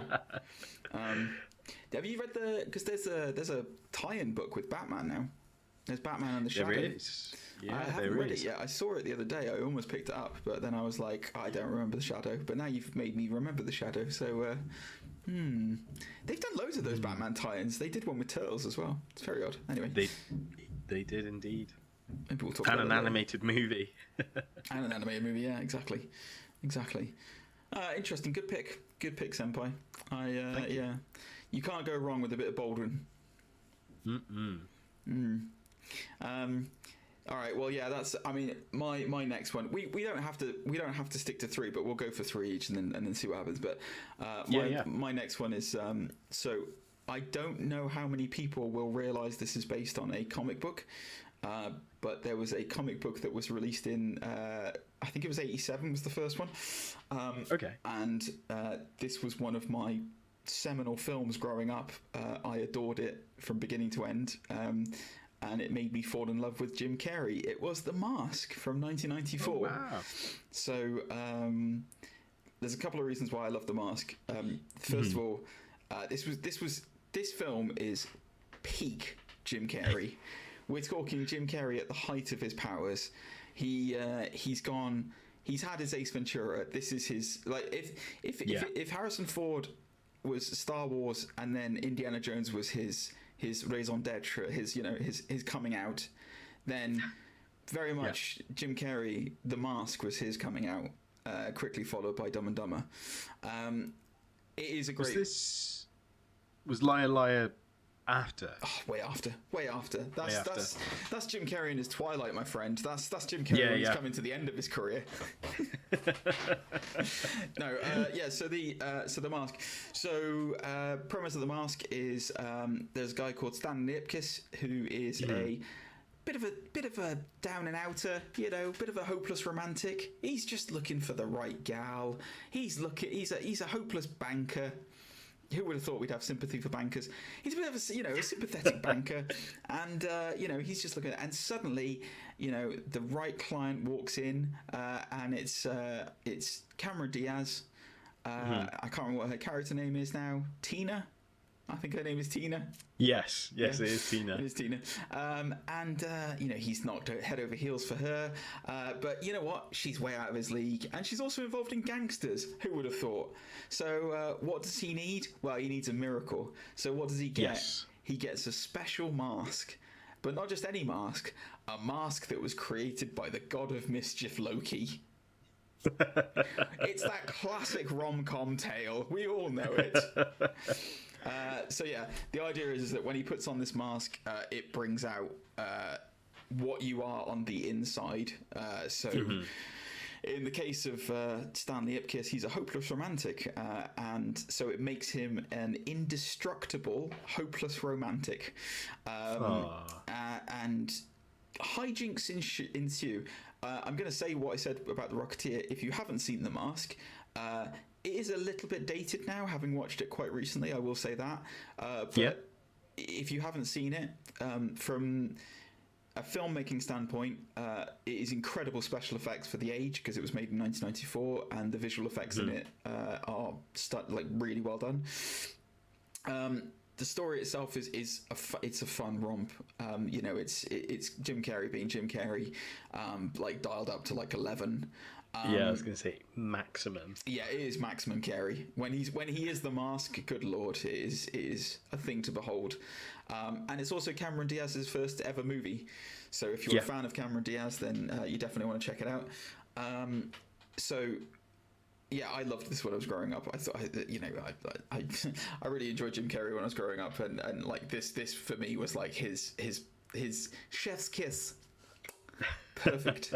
Have you read because there's a tie-in book with Batman now. There's Batman and the Shadow. There is. Yeah, I haven't read it yet. I saw it the other day. I almost picked it up, but then I was like, I don't remember the Shadow. But now you've made me remember the Shadow. So, they've done loads of those Batman tie-ins. They did one with Turtles as well. It's very odd. Anyway, they did indeed. Maybe we'll talk and about an animated movie. And an animated movie, yeah, exactly. Interesting, good pick, Senpai. Yeah, you can't go wrong with a bit of Baldwin. All right. Well, yeah. That's. I mean, my next one. We don't have to stick to three, but we'll go for three each and then see what happens. But my next one is so I don't know how many people will realize this is based on a comic book, but there was a comic book that was released in I think it was 1987 was the first one. Okay. And this was one of my seminal films growing up. I adored it from beginning to end. And it made me fall in love with Jim Carrey. It was The Mask from 1994. Oh, wow. So there's a couple of reasons why I love The Mask. First of all, this film is peak Jim Carrey. We're talking Jim Carrey at the height of his powers. He's had his Ace Ventura. This is his, like, if Harrison Ford was Star Wars and then Indiana Jones was his raison d'etre, his coming out, then very much Jim Carrey, The Mask was his coming out, quickly followed by Dumb and Dumber. It is a great... Was Liar Liar after? Oh, way after. That's Jim Carrey in his twilight, my friend. That's Jim Carrey when he's coming to the end of his career. So The Mask. So premise of The Mask is there's a guy called Stanley Ipkiss who is a bit of a down and outer, bit of a hopeless romantic. He's just looking for the right gal. He's a hopeless banker. Who would have thought we'd have sympathy for bankers? He's a bit of a sympathetic banker, and he's just looking at, and suddenly, the right client walks in, and it's Cameron Diaz. I can't remember what her character name is now. Tina, I think her name is Tina. Yes, it is Tina. It is Tina. He's knocked head over heels for her. But you know what? She's way out of his league. And she's also involved in gangsters. Who would have thought? So what does he need? Well, he needs a miracle. So what does he get? Yes. He gets a special mask. But not just any mask. A mask that was created by the god of mischief, Loki. It's that classic rom-com tale. We all know it. The idea is that when he puts on this mask, it brings out what you are on the inside. In the case of Stanley Ipkiss, he's a hopeless romantic, and so it makes him an indestructible, hopeless romantic. And hijinks ensue. I'm going to say what I said about The Rocketeer. If you haven't seen The Mask, it is a little bit dated now, having watched it quite recently, I will say that. But if you haven't seen it, from a filmmaking standpoint, it is incredible special effects for the age, because it was made in 1994, and the visual effects in it are really well done. The story itself is a fun romp. It's Jim Carrey being Jim Carrey, dialed up to 11. I was going to say maximum. Yeah, it is maximum Carey. When he is the Mask, good lord, it is a thing to behold. And it's also Cameron Diaz's first ever movie. So if you're a fan of Cameron Diaz, then you definitely want to check it out. I loved this when I was growing up. I thought, I really enjoyed Jim Carrey when I was growing up, and this for me was like his chef's kiss. Perfect.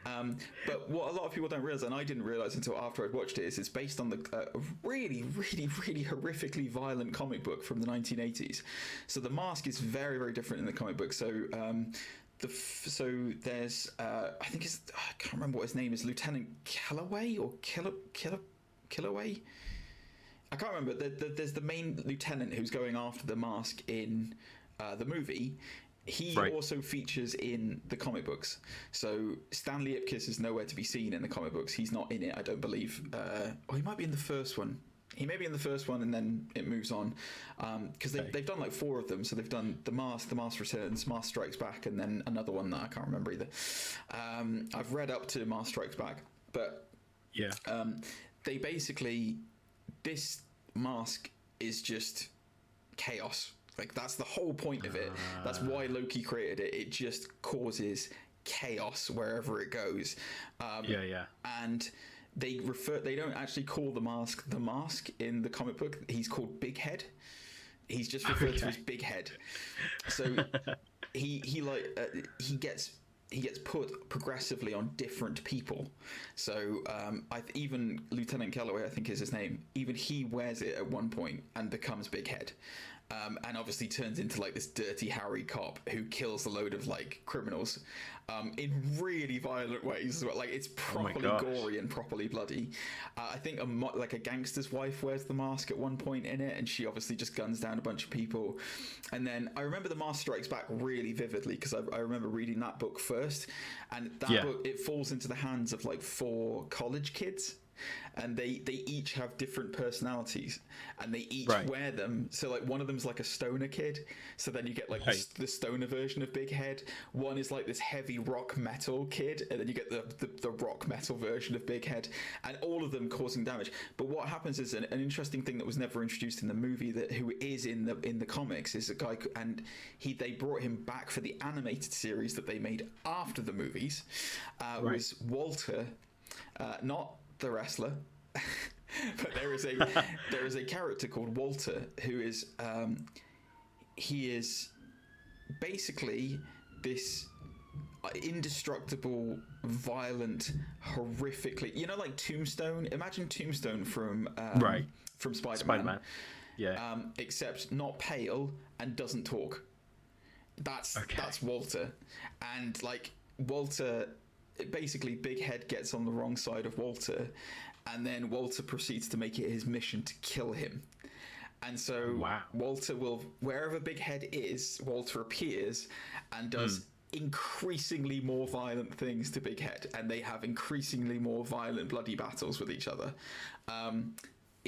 But what a lot of people don't realize, and I didn't realize until after I'd watched it, is it's based on a really, really, really horrifically violent comic book from the 1980s. So The Mask is very, very different in the comic book. So there's I can't remember what his name is, Lieutenant Calloway or Killaway. I can't remember. There's the main lieutenant who's going after the Mask in the movie. He also features in the comic books. So Stanley Ipkiss is nowhere to be seen in the comic books. He's not in it, I don't believe. He might be in the first one. He may be in the first one, and then it moves on. Because they've done 4 of them. So they've done The Mask Returns, Mask Strikes Back, and then another one that I can't remember either. I've read up to Mask Strikes Back. But they basically... This mask is just chaos. That's the whole point of it. That's why Loki created it. It just causes chaos wherever it goes. And they don't actually call the mask in the comic book. He's called Big Head. He's just referred to as Big Head. So he gets he gets put progressively on different people. So even Lieutenant Calloway, I think is his name, even he wears it at one point and becomes Big Head. And obviously turns into like this dirty Harry cop who kills a load of like criminals in really violent ways. Like it's properly gory and properly bloody. I think a gangster's wife wears the mask at one point in it, and she obviously just guns down a bunch of people. And then I remember The Mask Strikes Back really vividly because I remember reading that book first, and that book, it falls into the hands of like 4 college kids. And they each have different personalities, and they each wear them. So like one of them's like a stoner kid, so then you get like the stoner version of Big Head. One is like this heavy rock metal kid, and then you get the rock metal version of Big Head, and all of them causing damage. But what happens is an interesting thing that was never introduced in the movie, that who is in the comics, is a guy, and they brought him back for the animated series that they made after the movies. Was Walter, not the wrestler, but there is a character called Walter who is he is basically this indestructible, violent, horrifically, like Tombstone. Imagine Tombstone from Spider-Man. Yeah. Except not pale and doesn't talk. That's Walter. And like Walter, basically Big Head gets on the wrong side of Walter, and then Walter proceeds to make it his mission to kill him. And so Walter will, wherever Big Head is, Walter appears and does increasingly more violent things to Big Head, and they have increasingly more violent, bloody battles with each other.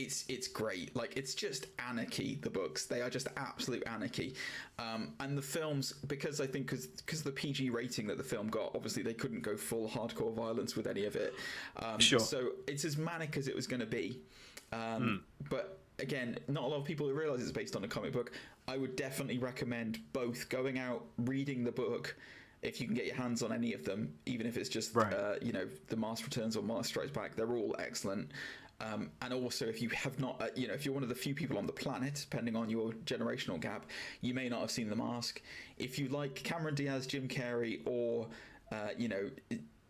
It's great. Like, it's just anarchy. The books, they are just absolute anarchy. And the films, because I think because the PG rating that the film got, obviously they couldn't go full hardcore violence with any of it. So it's as manic as it was going to be. But again, not a lot of people realize it's based on a comic book. I would definitely recommend both going out, reading the book, if you can get your hands on any of them, even if it's just The Mask Returns or Mask Strikes Back. They're all excellent. And also, if you have not, if you're one of the few people on the planet, depending on your generational gap, you may not have seen The Mask. If you like Cameron Diaz, Jim Carrey, or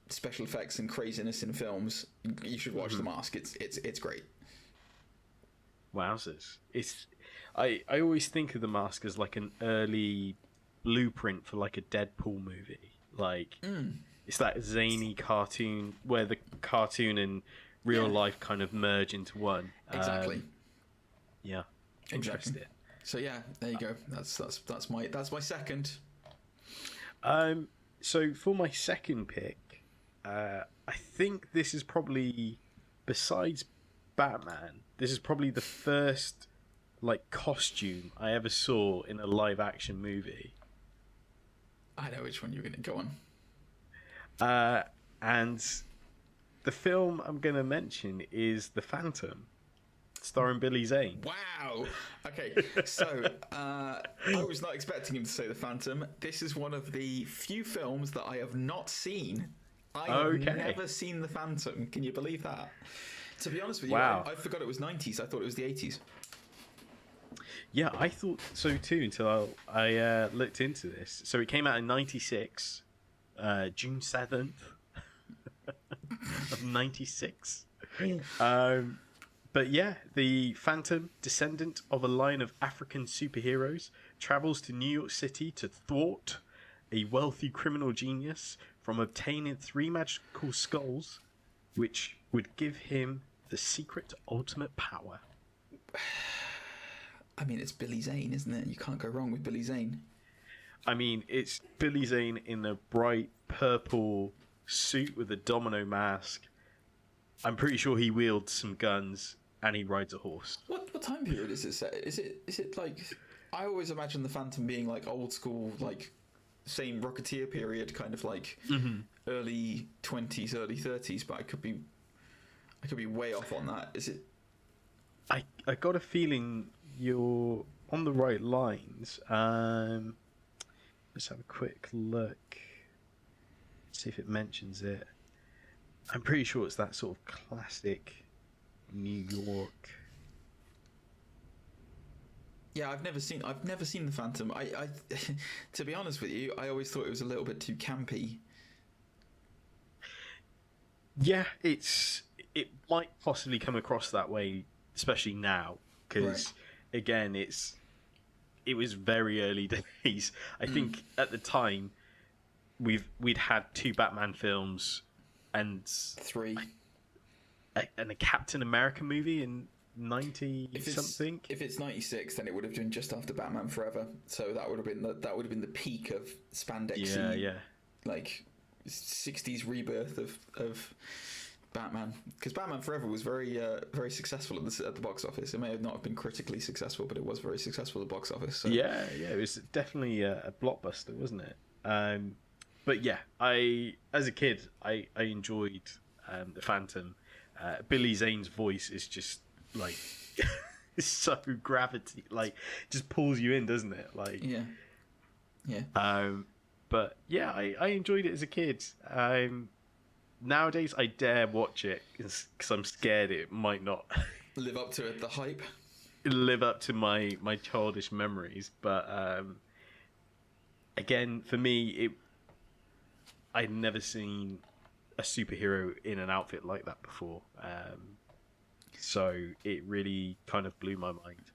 special effects and craziness in films, you should watch The Mask. It's great. Wowzers! I always think of The Mask as like an early blueprint for like a Deadpool movie. Like it's that zany cartoon where the cartoon and real life kind of merge into one. Exactly. Interesting. So yeah, there you go. That's my second. So for my second pick, I think this is probably, besides Batman, this is probably the first like costume I ever saw in a live action movie. I know which one you're going to go on. And the film I'm going to mention is The Phantom, starring Billy Zane. Wow. Okay, so I was not expecting him to say The Phantom. This is one of the few films that I have not seen. I have never seen The Phantom. Can you believe that? To be honest with you, I forgot it was 90s. I thought it was the 80s. Yeah, I thought so too until I looked into this. So it came out in 96, June 7th. Of 96. But yeah, the Phantom, descendant of a line of African superheroes, travels to New York City to thwart a wealthy criminal genius from obtaining 3 magical skulls, which would give him the secret ultimate power. I mean, it's Billy Zane, isn't it? You can't go wrong with Billy Zane. I mean, it's Billy Zane in a bright purple suit with a domino mask. I'm pretty sure he wields some guns and he rides a horse. What time period is it set? Is it like, I always imagine the Phantom being like old school, like same Rocketeer period, kind of like early 20s, early 30s, but I could be way off on that. Is it? I got a feeling you're on the right lines. Let's have a quick look. See if it mentions it. I'm pretty sure it's that sort of classic New York. Yeah, I've never seen the Phantom. I to be honest with you, I always thought it was a little bit too campy. Yeah, it might possibly come across that way, especially now, because again, it was very early days. I think at the time we'd had 2 Batman films and 3. and a Captain America movie in 90 something. If it's 96, then it would have been just after Batman Forever. So that would have been the peak of spandex. Yeah. Like 60s rebirth of Batman, because Batman Forever was very successful at the box office. It may have not have been critically successful, but it was very successful at the box office. So. Yeah, it was definitely a blockbuster, wasn't it? But yeah, as a kid, I enjoyed the Phantom. Billy Zane's voice is just like it's so gravity, like just pulls you in, doesn't it? Like yeah. But yeah, I enjoyed it as a kid. Nowadays, I dare watch it because I'm scared it might not live up to the hype. Live up to my childish memories. But again, for me, I'd never seen a superhero in an outfit like that before. So it really kind of blew my mind.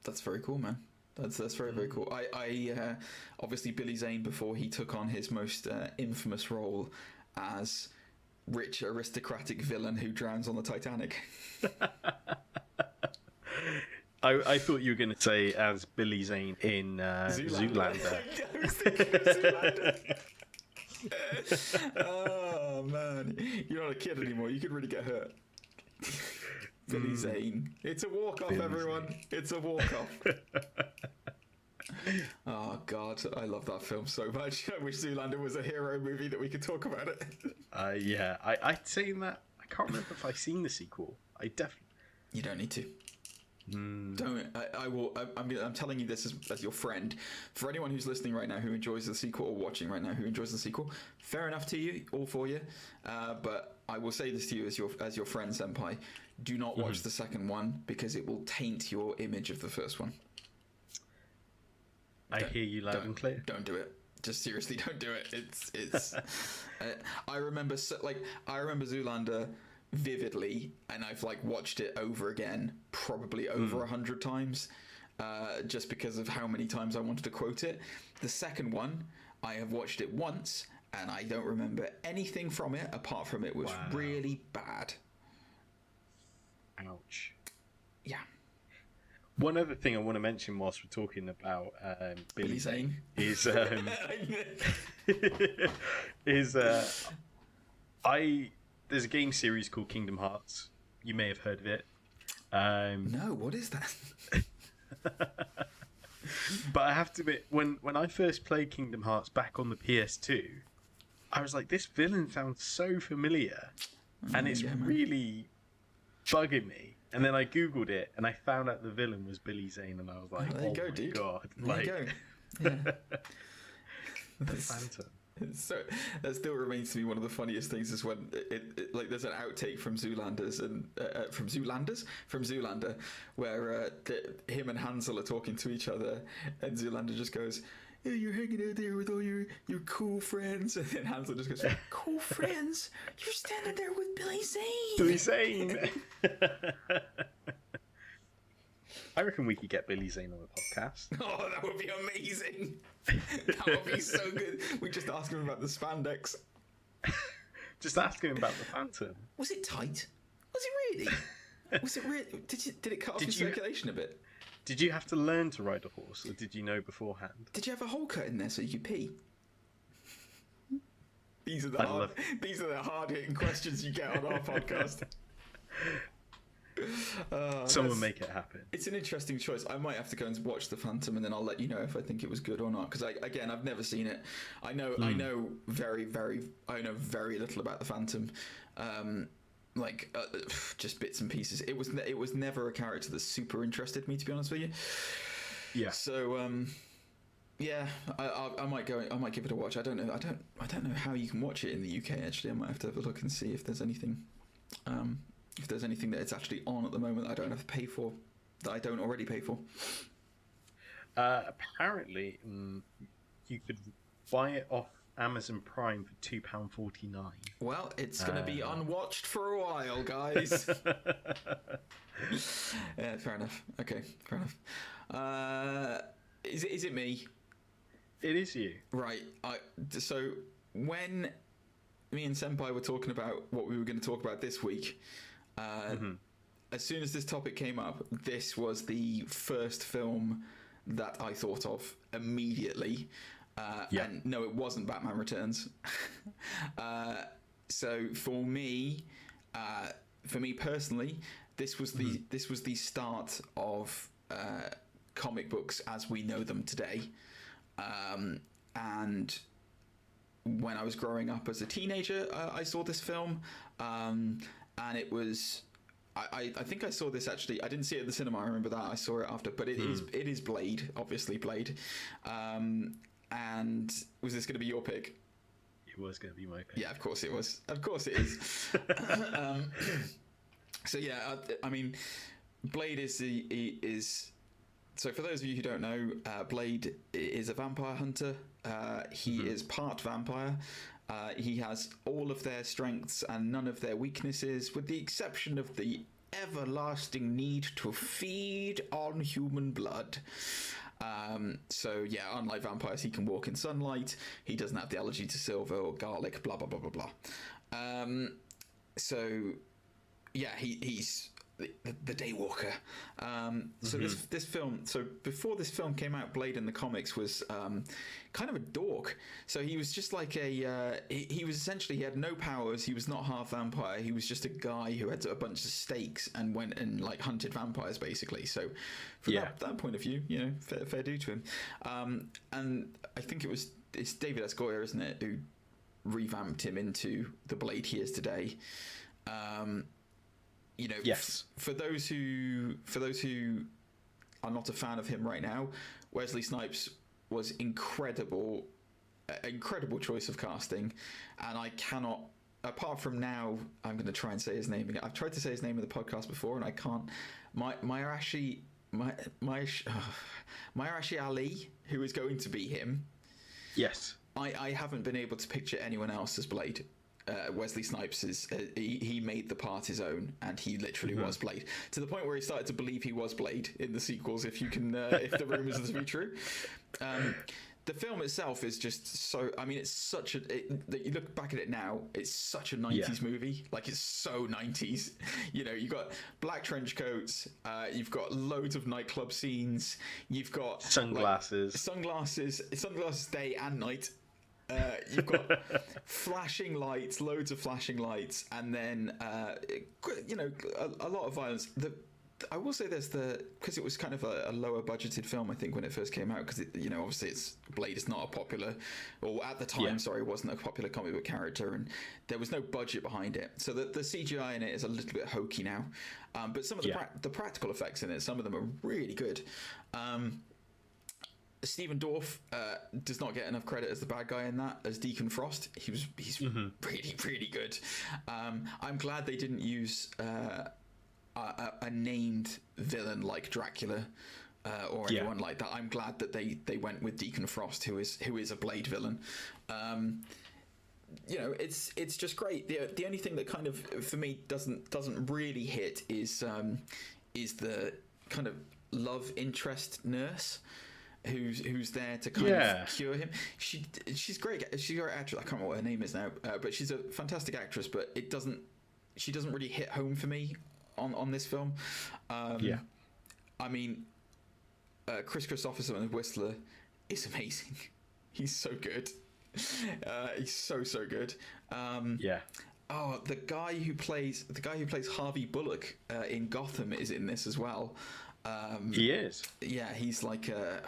That's very cool, man. That's very, very cool. I obviously Billy Zane, before he took on his most infamous role as rich aristocratic villain who drowns on the Titanic. I thought you were going to say as Billy Zane in Zoolander. I was thinking of Zoolander. Oh man, you're not a kid anymore. You could really get hurt. Billy Zane. It's a walk-off, Billy everyone. Zane. It's a walk-off. Oh god, I love that film so much. I wish Zoolander was a hero movie that we could talk about it. Yeah, I'd seen that. I can't remember if I've seen the sequel. I definitely. You don't need to. Don't. I will. I'm telling you this as your friend. For anyone who's listening right now who enjoys the sequel, or watching right now who enjoys the sequel, fair enough to you, all for you. But I will say this to you as your friend, senpai. Do not watch the second one because it will taint your image of the first one. I hear you loud and clear. Don't do it. Just seriously, don't do it. It's. I remember Zoolander vividly, and I've watched it over again, probably over 100 times, just because of how many times I wanted to quote it. The second one, I have watched it once, and I don't remember anything from it apart from it was really bad. Ouch. Yeah. One other thing I want to mention whilst we're talking about Billy Zane is there's a game series called Kingdom Hearts. You may have heard of it. No, what is that? But I have to admit, when I first played Kingdom Hearts back on the PS2, I was like, this villain sounds so familiar, and it's really bugging me. And then I googled it, and I found out the villain was Billy Zane, and I was like, "Oh my god!" There you go. Yeah. The Phantom. So that still remains to me one of the funniest things is when there's an outtake from Zoolanders and from Zoolander where him and Hansel are talking to each other, and Zoolander just goes, "Hey, you're hanging out there with all your cool friends," and then Hansel just goes, "Cool friends? You're standing there with Billy Zane." Billy Zane. I reckon we could get Billy Zane on the podcast. Oh, that would be amazing. That would be so good. We just ask him about the spandex. Just ask him about the Phantom. Was it tight? Was it really? Was it really? Did it cut off your circulation a bit? Did you have to learn to ride a horse, or did you know beforehand? Did you have a hole cut in there so you could pee? These are the hard-hitting questions you get on our podcast. Someone make it happen. It's an interesting choice. I might have to go and watch The Phantom, and then I'll let you know if I think it was good or not. Because I've never seen it. I know very little about The Phantom. Just bits and pieces. It was never a character that super interested me, to be honest with you. Yeah. So yeah, I might go. I might give it a watch. I don't know how you can watch it in the UK. Actually, I might have to have a look and see if there's anything. If there's anything that it's actually on at the moment that I don't have to pay for, that I don't already pay for. Apparently, you could buy it off Amazon Prime for £2.49. Well, it's going to be unwatched for a while, guys. Yeah, fair enough. Okay, fair enough. Is it me? It is you. Right. So when me and Senpai were talking about what we were going to talk about this week, as soon as this topic came up, this was the first film that I thought of immediately. And no, it wasn't Batman Returns. So for me personally, this was the start of comic books as we know them today. And when I was growing up as a teenager, I saw this film, and it was. I think I saw this actually. I didn't see it at the cinema. I remember that. I saw it after, but it is Blade, obviously Blade. And was this going to be your pick? It was going to be my pick. Yeah, of course it was. Of course it is. So yeah, I mean, Blade is. So for those of you who don't know, Blade is a vampire hunter. He is part vampire. He has all of their strengths and none of their weaknesses, with the exception of the everlasting need to feed on human blood. So yeah, unlike vampires, he can walk in sunlight. He doesn't have the allergy to silver or garlic. Blah blah blah blah blah. So yeah, he's the Daywalker. So this film. So before this film came out, Blade in the comics was kind of a dork. So he was just like a. He was essentially, he had no powers. He was not half vampire. He was just a guy who had a bunch of stakes and went and like hunted vampires basically. So from that point of view, you know, fair due to him. And I think it's David S. Goyer, isn't it, who revamped him into the Blade he is today. You know, yes. For those who are not a fan of him right now, Wesley Snipes was incredible choice of casting, and I cannot. Apart from now, I'm going to try and say his name again. I've tried to say his name in the podcast before, and I can't. Mayarashi Ali, who is going to be him. Yes. I haven't been able to picture anyone else as Blade. Wesley Snipes he made the part his own, and he literally was Blade, to the point where he started to believe he was Blade in the sequels. If you can, if the rumors are to be true, the film itself is just so. I mean, it's such a. You look back at it now, it's such a 90s movie. Like, it's so 90s. You know, you've got black trench coats. You've got loads of nightclub scenes. You've got sunglasses, sunglasses day and night. You've got flashing lights, loads of flashing lights, and then you know, a lot of violence. I will say there's because it was kind of a lower budgeted film, I think, when it first came out, because you know, obviously Blade is not a popular, or at the time, wasn't a popular comic book character, and there was no budget behind it, so the CGI in it is a little bit hokey now, but some of the practical effects in it, some of them are really good. Stephen Dorff does not get enough credit as the bad guy in that, as Deacon Frost. He's really, really good. I'm glad they didn't use a named villain like Dracula or anyone like that. I'm glad that they went with Deacon Frost, who is a Blade villain. You know, it's just great. The only thing that kind of, for me, doesn't really hit is the kind of love interest nurse who's there to kind of cure him. She's great. She's a great actress. I can't remember what her name is now, but she's a fantastic actress. But she doesn't really hit home for me on this film. I mean, Chris Christopherson as Whistler is amazing. He's so good. He's so good. Oh, the guy who plays Harvey Bullock in Gotham is in this as well. He is. Yeah, he's like I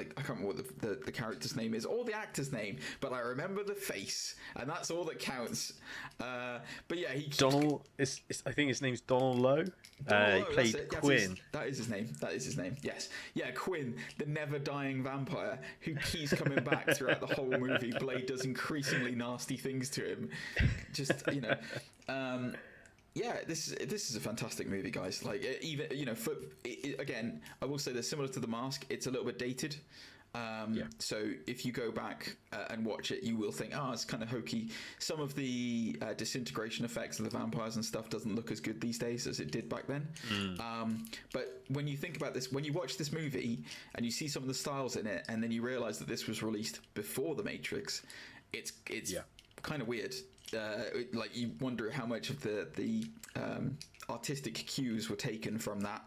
can't remember what the character's name is or the actor's name, but I remember the face, and that's all that counts. But yeah, Donald. I think his name's Donald Lowe. He played Quinn. That is his name. Yes. Yeah, Quinn, the never-dying vampire who keeps coming back throughout the whole movie. Blade does increasingly nasty things to him. Just, you know. Yeah, this is a fantastic movie, guys. Like, even, you know, again, I will say that similar to The Mask, it's a little bit dated. So if you go back and watch it, you will think, it's kind of hokey. Some of the disintegration effects of the vampires and stuff doesn't look as good these days as it did back then. But when you think about this, when you watch this movie and you see some of the styles in it, and then you realize that this was released before The Matrix, it's kind of weird. Like, you wonder how much of the artistic cues were taken from that.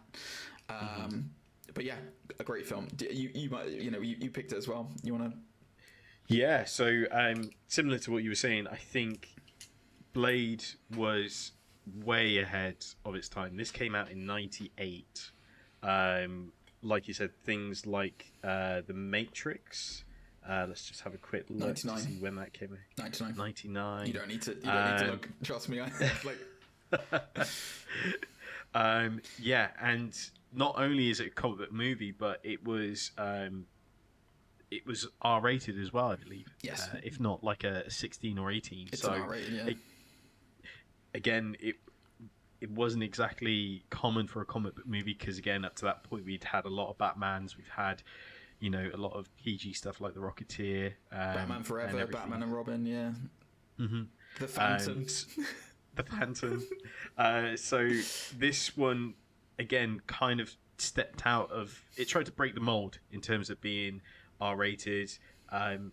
But yeah, a great film. You might, you picked it as well. You want to? Yeah. So similar to what you were saying, I think Blade was way ahead of its time. This came out in '98. Like you said, things like The Matrix. Let's just have a quick look 99. to see when that came out. 99. You don't need to look. Trust me. Yeah, and not only is it a comic book movie, but it was R-rated as well, I believe. Yes. If not like a 16 or 18. It's so an R-rated, yeah. Again, it wasn't exactly common for a comic book movie because, again, up to that point, we'd had a lot of Batmans. We've had, a lot of PG stuff like The Rocketeer. Batman Forever, Batman and Robin, yeah. Mm-hmm. The Phantom. The Phantom. So this one, again, kind of stepped out of... It tried to break the mold in terms of being R-rated. The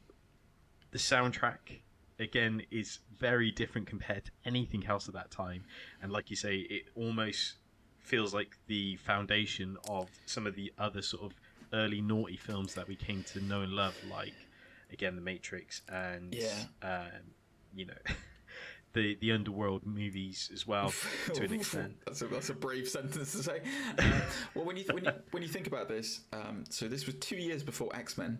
soundtrack, again, is very different compared to anything else at that time. And like you say, it almost feels like the foundation of some of the other sort of early naughty films that we came to know and love, like, again, The Matrix and, the underworld movies as well, to an extent. That's a brave sentence to say. Well, when you think about this, so this was 2 years before X-Men.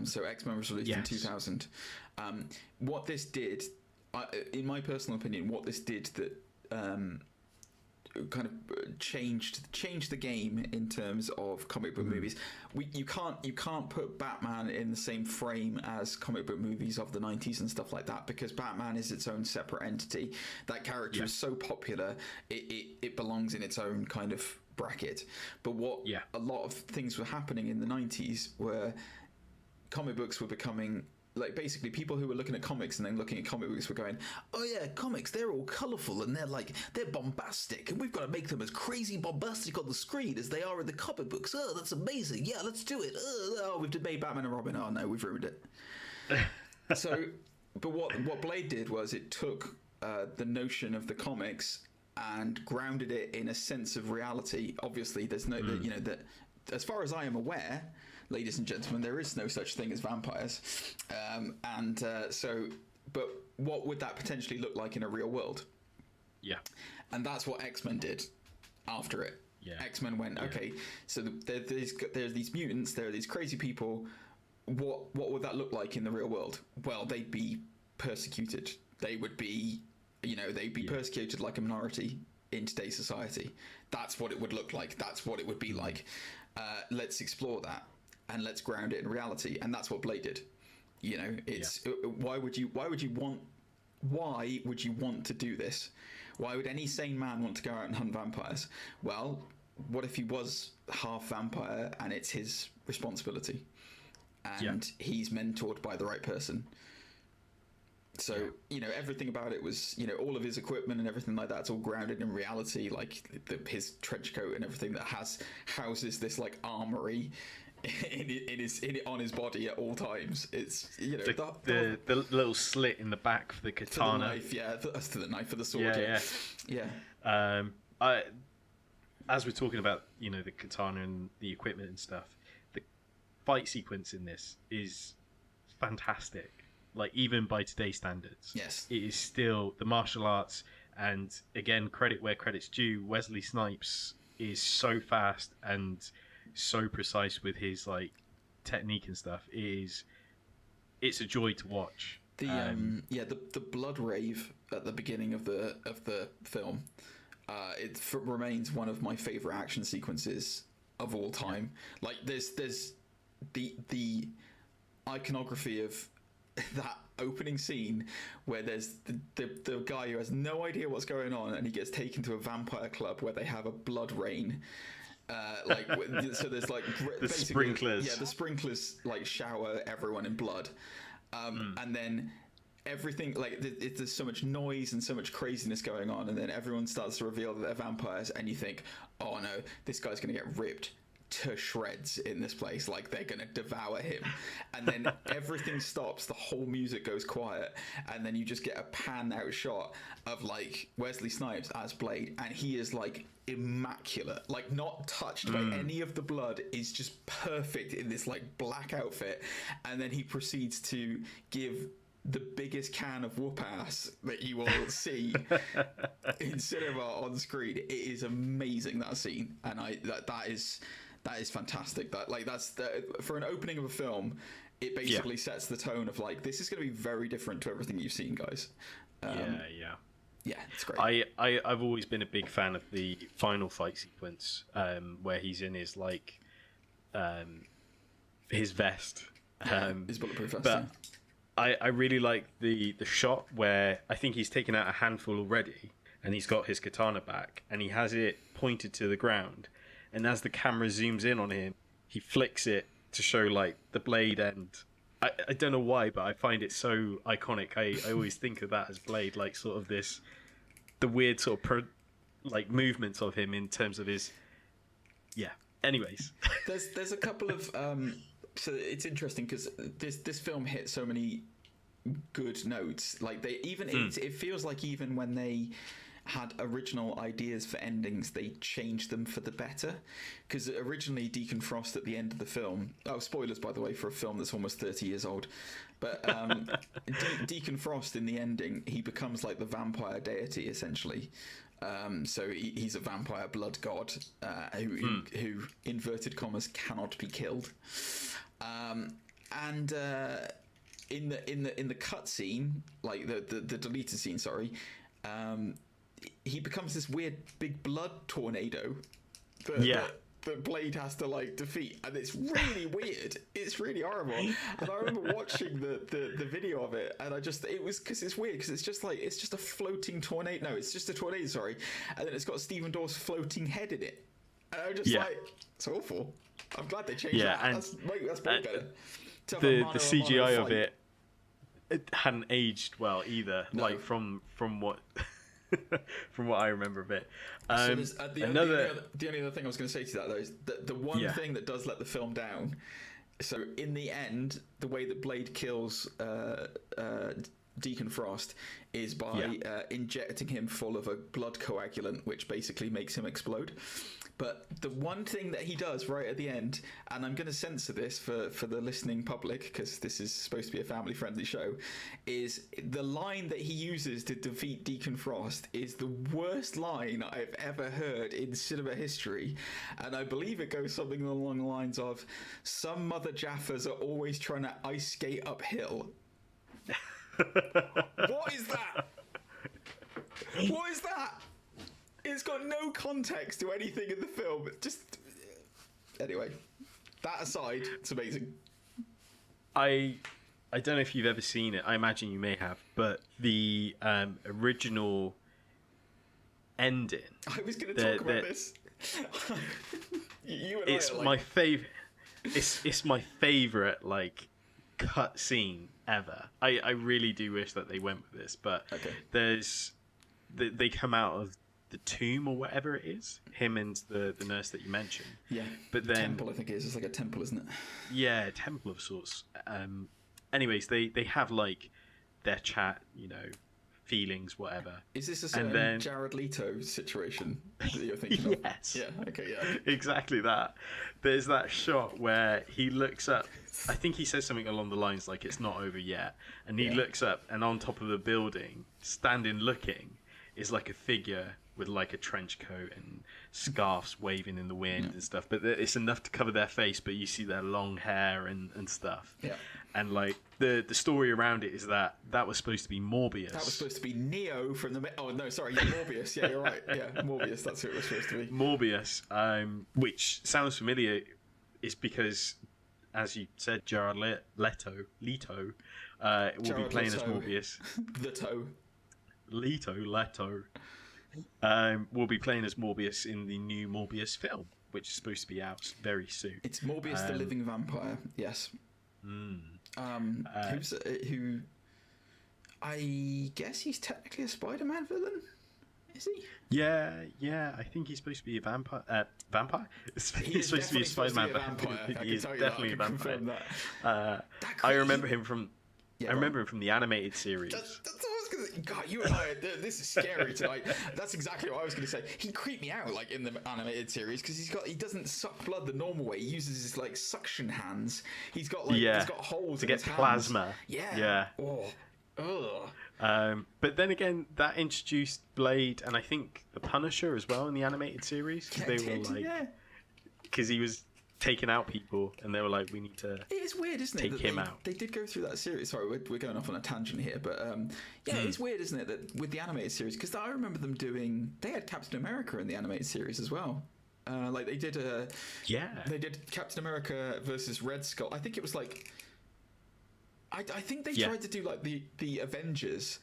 So X-Men was released in 2000. What this did, in my personal opinion, what this did that kind of changed the game in terms of comic book movies. You can't put Batman in the same frame as comic book movies of the 90s and stuff like that, because Batman is its own separate entity. That character is so popular, it belongs in its own kind of bracket. But a lot of things were happening in the 90s where comic books were becoming... Like, basically, people who were looking at comics and then looking at comic books were going, oh yeah, comics, they're all colourful and they're bombastic, and we've got to make them as crazy bombastic on the screen as they are in the comic books. Oh, that's amazing. Yeah, let's do it. Oh, we've made Batman and Robin. Oh no, we've ruined it. But what Blade did was it took the notion of the comics and grounded it in a sense of reality. Obviously, there's no, that as far as I am aware, ladies and gentlemen, there is no such thing as vampires. But what would that potentially look like in a real world? Yeah. And that's what X-Men did after it. Yeah. X-Men went, okay, so there's these mutants, there are these crazy people. What would that look like in the real world? Well, they'd be persecuted. They would be, they'd be persecuted like a minority in today's society. That's what it would look like. That's what it would be like. Let's explore that. And let's ground it in reality, and that's what Blade did. Why would you want to do this? Why would any sane man want to go out and hunt vampires? Well, what if he was half vampire and it's his responsibility, and he's mentored by the right person? So, everything about it was, all of his equipment and everything like that's all grounded in reality, like his trench coat and everything that houses this like armory on his body at all times. It's the little slit in the back for the katana. To the knife for the sword. As we're talking about the katana and the equipment and stuff, the fight sequence in this is fantastic. Like, even by today's standards, it is still the martial arts. And again, credit where credit's due. Wesley Snipes is so fast and so precise with his like technique and stuff. It's a joy to watch. The blood rave at the beginning of the film, it remains one of my favorite action sequences of all time. Like, there's the iconography of that opening scene where there's the guy who has no idea what's going on, and he gets taken to a vampire club where they have a blood rain. So there's like the sprinklers. Yeah, the sprinklers like shower everyone in blood, and then everything like there's so much noise and so much craziness going on, and then everyone starts to reveal that they're vampires, and you think, oh no, this guy's gonna get ripped to shreds in this place, like they're gonna devour him, and then everything stops, the whole music goes quiet, and then you just get a pan out shot of like Wesley Snipes as Blade, and he is like immaculate, like not touched by any of the blood, is just perfect in this like black outfit, and then he proceeds to give the biggest can of whoop ass that you will see in cinema on screen. It is amazing, that scene, and that is fantastic. That like that's for an opening of a film, it basically sets the tone of like, this is going to be very different to everything you've seen, guys. Yeah, it's great. I've always been a big fan of the final fight sequence, where he's in his like his vest, his bulletproof vest. But I really like the shot where I think he's taken out a handful already, and he's got his katana back, and he has it pointed to the ground, and as the camera zooms in on him, he flicks it to show like the blade end. I don't know why, but I find it so iconic. I always think of that as Blade, like sort of the weird sort of like movements of him in terms of his. Yeah. Anyways, there's a couple of so it's interesting because this film hit so many good notes. Like they even it feels like even when they had original ideas for endings, they changed them for the better. Because originally Deacon Frost at the end of the film, spoilers by the way for a film that's almost 30 years old, but Deacon Frost in the ending, he becomes like the vampire deity essentially. So he's a vampire blood god who inverted commas cannot be killed. And in the cutscene, like the deleted scene, sorry, he becomes this weird big blood tornado that Blade has to like defeat, and it's really weird. It's really horrible. And I remember watching the video of it, and it was because it's weird because it's just a floating tornado. No, it's just a tornado. Sorry, and then it's got Stephen Dorff's floating head in it, and I'm just like, it's awful. I'm glad they changed that. And that's way better. The CGI of it hadn't aged well either. No. Like from what. From what I remember of it. The only other thing I was going to say to that though is the one thing that does let the film down. So in the end, the way that Blade kills Deacon Frost is by injecting him full of a blood coagulant, which basically makes him explode. But the one thing that he does right at the end, and I'm going to censor this for the listening public because this is supposed to be a family-friendly show, is the line that he uses to defeat Deacon Frost is the worst line I've ever heard in cinema history. And I believe it goes something along the lines of, "Some mother jaffers are always trying to ice skate uphill." What is that? What is that? It's got no context to anything in the film. Just anyway, that aside, it's amazing. I don't know if you've ever seen it. I imagine you may have, but the original ending. I was going to talk about this. You and it's my favorite. It's my favorite like cut scene ever. I really do wish that they went with this, but they come out of the tomb or whatever it is, him and the nurse that you mentioned. Yeah, but then temple, I think it is. It's like a temple, isn't it? Yeah, a temple of sorts. Anyways, they have like their chat, feelings, whatever. Is this a certain Jared Leto situation that you're thinking of? Yes. Yeah. Okay. Yeah. Exactly that. There's that shot where he looks up. I think he says something along the lines like, "It's not over yet," and he looks up, and on top of the building, standing looking, is like a figure with like a trench coat and scarves waving in the wind and stuff, but it's enough to cover their face, but you see their long hair and stuff. Yeah. And like the story around it is that was supposed to be Morbius. That was supposed to be Neo from the... Oh, no, sorry, Morbius. Yeah, you're right. Yeah, Morbius, that's who it was supposed to be. Morbius, which sounds familiar, is because, as you said, Jared Leto will be playing as Morbius. Leto will be playing as Morbius in the new Morbius film. which is supposed to be out very soon. It's Morbius the Living Vampire. Yes. Who I guess he's technically a Spider-Man villain. Is he? Yeah. I think he's supposed to be a vampire. He's supposed to be a Spider-Man vampire. He's definitely a vampire. I remember him from. I remember him from the animated series. That's what I was gonna say. God, you and I, this is scary tonight. That's exactly what I was gonna say. He creeped me out, like in the animated series, because he doesn't suck blood the normal way. He uses his like suction hands. He's got he's got holes to in get his plasma. Hands. Yeah. Oh. Ugh. But then again, that introduced Blade and I think the Punisher as well in the animated series, because because he was taking out people, and they were like, "We need to." It is weird, isn't it? Take him out. They did go through that series. Sorry, we're going off on a tangent here, but it's weird, isn't it, that with the animated series? Because I remember them doing. They had Captain America in the animated series as well. Like they did. They did Captain America versus Red Skull. I think it was like. I think they tried to do like the Avengers,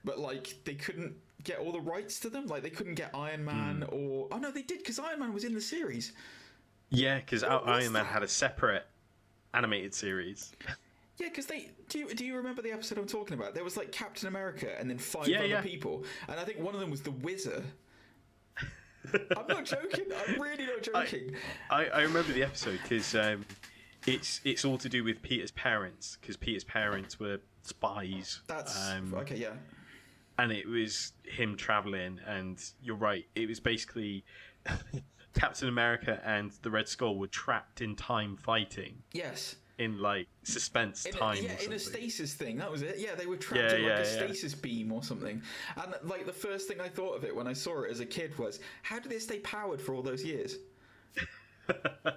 but like they couldn't get all the rights to them. Like they couldn't get Iron Man or no, they did, because Iron Man was in the series. Yeah, because Iron Man had a separate animated series. Yeah, because do you remember the episode I'm talking about? There was like Captain America and then five other people, and I think one of them was the Wizard. I'm not joking. I'm really not joking. I remember the episode because it's all to do with Peter's parents, because Peter's parents were spies. That's okay, yeah. And it was him traveling, and you're right. It was basically. Captain America and the Red Skull were trapped in time fighting. Yes. In like suspense time. In a stasis thing. That was it. Yeah, they were trapped in like a stasis beam or something. And like the first thing I thought of it when I saw it as a kid was, how did they stay powered for all those years? The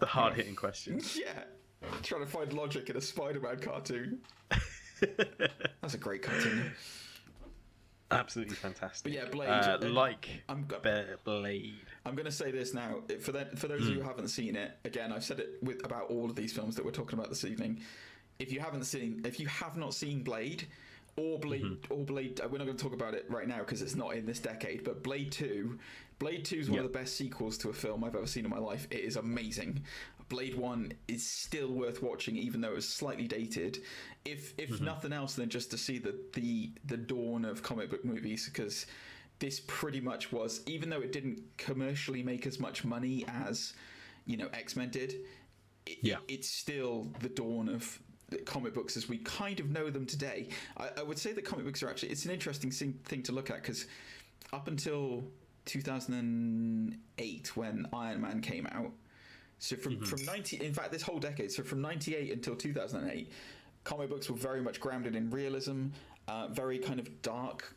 hard hitting question. Yeah. Trying to find logic in a Spider-Man cartoon. That's a great cartoon. Absolutely fantastic. But yeah, Blade. Blade. I'm going to say this now. For those of you who haven't seen it, again, I've said it about all of these films that we're talking about this evening. If you have not seen Blade, or Blade, we're not going to talk about it right now because it's not in this decade. But Blade 2 is one of the best sequels to a film I've ever seen in my life. It is amazing. Blade 1 is still worth watching, even though it's slightly dated. If nothing else than just to see the dawn of comic book movies, because this pretty much was, even though it didn't commercially make as much money as X-Men did, it's still the dawn of comic books as we kind of know them today. I would say that comic books are actually, it's an interesting thing to look at, because up until 2008 when Iron Man came out, so from 90, in fact, this whole decade, so from 98 until 2008, comic books were very much grounded in realism, very kind of dark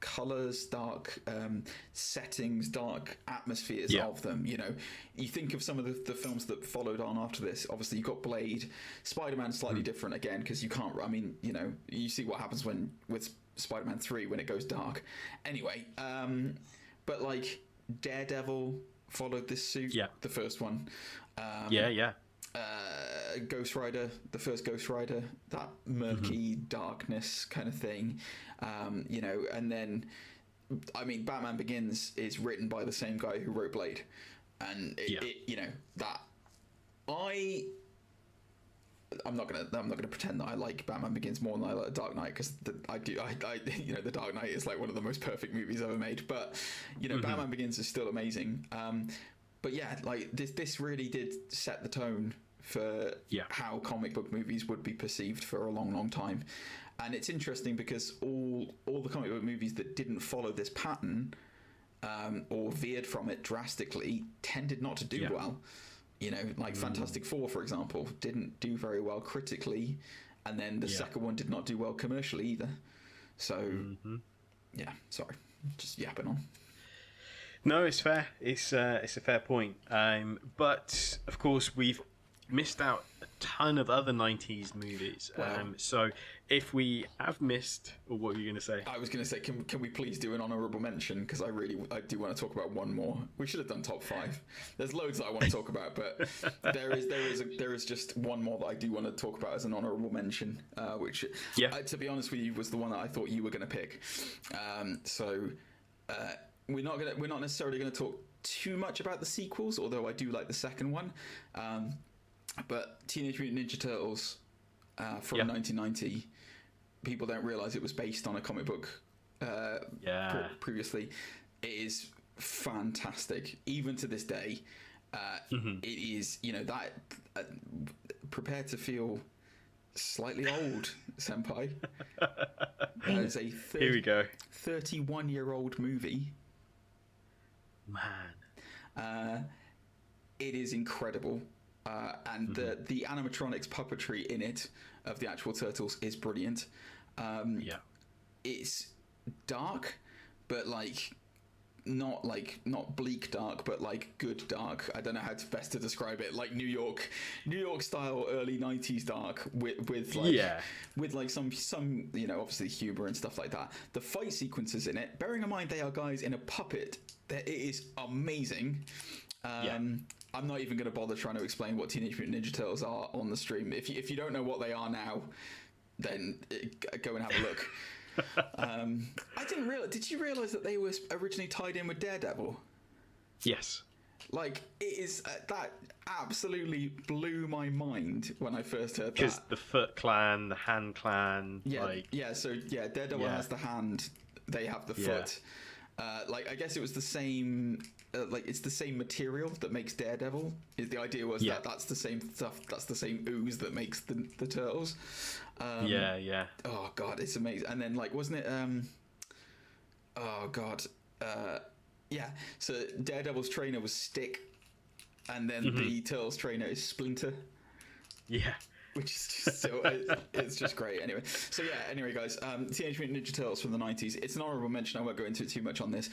colors, dark settings, dark atmospheres of them. You think of some of the films that followed on after this. Obviously, you've got Blade, Spider-Man, slightly different again, because you can't. I mean, you see what happens with Spider-Man 3 when it goes dark. Anyway, but like Daredevil followed this suit. Yeah, the first one. Ghost Rider, the first Ghost Rider, that murky darkness kind of thing, and then, I mean, Batman Begins is written by the same guy who wrote Blade, and I'm not gonna pretend that I like Batman Begins more than I like The Dark Knight, because I do. The Dark Knight is like one of the most perfect movies ever made, but Batman Begins is still amazing. But yeah, like this really did set the tone for how comic book movies would be perceived for a long, long time. And it's interesting because all the comic book movies that didn't follow this pattern or veered from it drastically tended not to do well. Like Fantastic Four, for example, didn't do very well critically, and then the second one did not do well commercially either. So, sorry, just yapping on. No, it's fair. It's a fair point. But of course, we've missed out a ton of other 90s movies. Wow. So if we have missed, or what were you going to say? I was going to say, can we please do an honourable mention? Because I do want to talk about one more. We should have done top 5. There's loads that I want to talk about, but there is just one more that I do want to talk about as an honourable mention, which, to be honest with you, was the one that I thought you were going to pick. we're not necessarily gonna talk too much about the sequels, although I do like the second one. But Teenage Mutant Ninja Turtles from 1990, people don't realize it was based on a comic book previously. It is fantastic, even to this day. It is, that prepare to feel slightly old, senpai. It's a Here we go. 31-year-old movie. Man, it is incredible, and the animatronics puppetry in it of the actual turtles is brilliant. It's dark, but not bleak dark, but good dark. I don't know how to best to describe it. Like New York style early 90s dark with some obviously humor and stuff like that. The fight sequences in it, bearing in mind they are guys in a puppet, it is amazing. I'm not even going to bother trying to explain what Teenage Mutant Ninja Turtles are on the stream. If you don't know what they are now, then go and have a look. I didn't realize. Did you realize that they were originally tied in with Daredevil? yes. It is that absolutely blew my mind when I first heard that. Because the Foot Clan, the Hand Clan, So Daredevil has the hand, they have the foot. I guess it was the same. It's the same material that makes Daredevil. The idea was that's the same stuff. That's the same ooze that makes the turtles. Oh god, it's amazing. And then wasn't it? Oh god. So Daredevil's trainer was Stick, and then the Turtles trainer is Splinter. Yeah. Which is just so it's just great. Anyway, guys, Teenage Mutant Ninja Turtles from the 90s. It's an honorable mention. I won't go into it too much on this.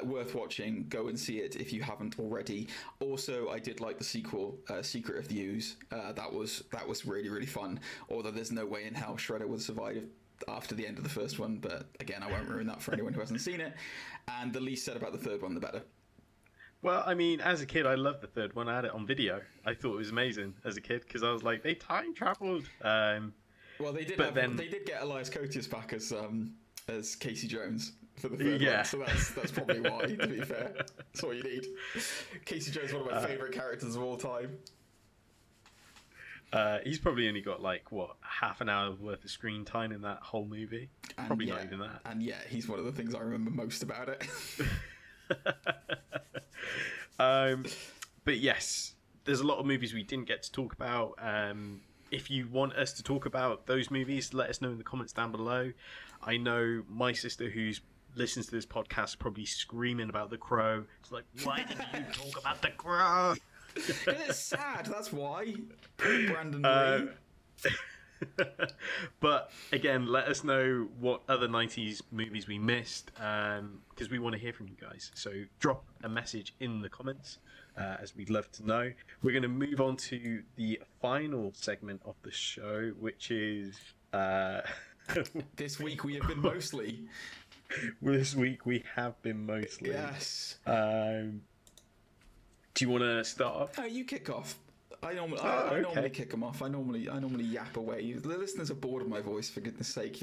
Worth watching. Go and see it if you haven't already. Also, I did like the sequel, Secret of the Ooze. That was really, really fun. Although there's no way in hell Shredder would survive after the end of the first one. But again, I won't ruin that for anyone who hasn't seen it. And the least said about the third one, the better. Well, I mean, as a kid, I loved the third one. I had it on video. I thought it was amazing as a kid because I was like, they time traveled. Well, they did. They did get Elias Koteas back as Casey Jones for the third one, so that's probably why. To be fair, that's all you need. Casey Jones, one of my favorite characters of all time. He's probably only got half an hour worth of screen time in that whole movie. Probably not even that. And he's one of the things I remember most about it. But yes, there's a lot of movies we didn't get to talk about. If you want us to talk about those movies, let us know in the comments down below. I know my sister, who listens to this podcast, is probably screaming about The Crow. It's like, why did you talk about The Crow? It's sad, that's why. Brandon Lee. But again, let us know what other 90s movies we missed, because we want to hear from you guys. So drop a message in the comments, as we'd love to know. We're going to move on to the final segment of the show, which is This week we have been mostly. This week we have been mostly. Yes. Do you want to start off? No, you kick off. I normally kick them off. I normally yap away. The listeners are bored of my voice, for goodness sake.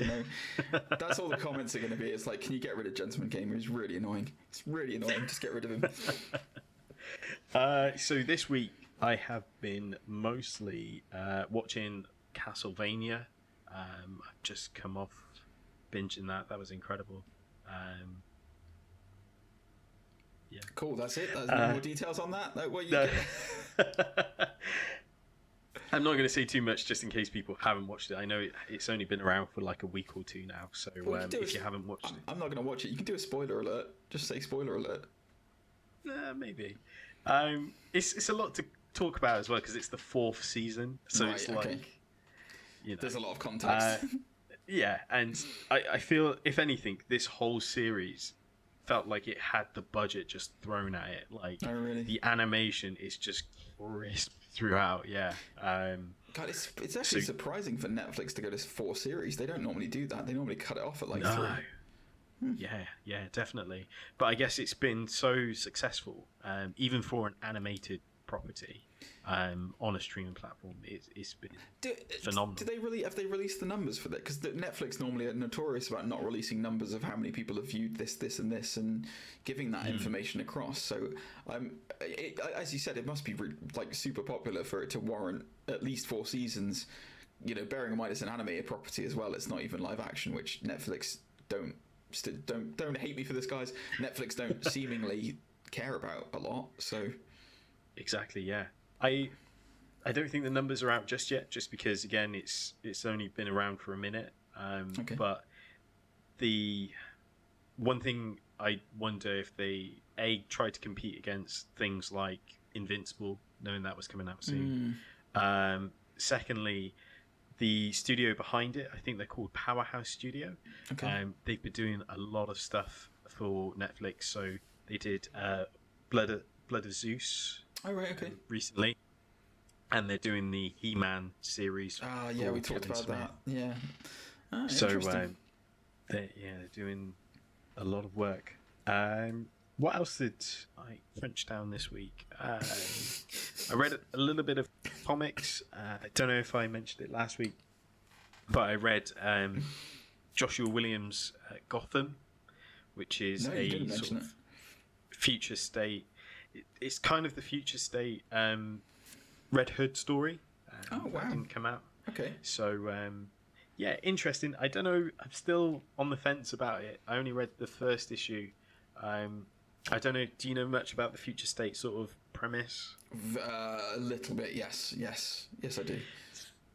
That's all the comments are going to be. It's like, can you get rid of Gentleman Gamer? He's really annoying. It's really annoying. Just get rid of him. So this week I have been mostly watching Castlevania. I've just come off binging that. That was incredible. Yeah. Cool. That's it. There's no more details on that. I'm not going to say too much, just in case people haven't watched it. I know it's only been around for a week or two now, so if you haven't watched it, I'm not going to watch it. You can do a spoiler alert. Just say spoiler alert. Maybe. It's a lot to talk about as well because it's the 4th season, so it's there's a lot of context. Yeah, and I feel, if anything, this whole series felt like it had the budget just thrown at it. Oh, really? The animation is just crisp throughout. Yeah. God, it's actually surprising for Netflix to go to 4 series. They don't normally do that. They normally cut it off at 3. Yeah, definitely. But I guess it's been so successful, even for an animated property on a streaming platform. It's been phenomenal. Have they released the numbers for that? Because Netflix normally are notorious about not releasing numbers of how many people have viewed this, and this, and giving that information across. So, as you said, it must be like super popular for it to warrant at least 4 seasons. You know, bearing in mind it's an animated property as well. It's not even live action, which Netflix don't hate me for this, guys. Netflix don't seemingly care about a lot. So exactly, yeah. I don't think the numbers are out just yet, just because again it's only been around for a minute. Okay. But the one thing I wonder if they try to compete against things like Invincible, knowing that was coming out soon. Secondly, the studio behind it, I think they're called Powerhouse Studio. Okay. They've been doing a lot of stuff for Netflix. So they did Blood of Zeus. Oh, right, okay. Recently, and they're doing the He-Man series. Yeah, we talked about that. Yeah. So interesting. they're doing a lot of work. What else did I crunch down this week? I read a little bit of comics. I don't know if I mentioned it last week, but I read Joshua Williams' Gotham, which is a sort of future state. It's kind of the future state Red Hood story. Oh, wow. That didn't come out. Okay. So, yeah, interesting. I don't know. I'm still on the fence about it. I only read the first issue. I don't know. Do you know much about the future state sort of premise? A little bit, yes, I do.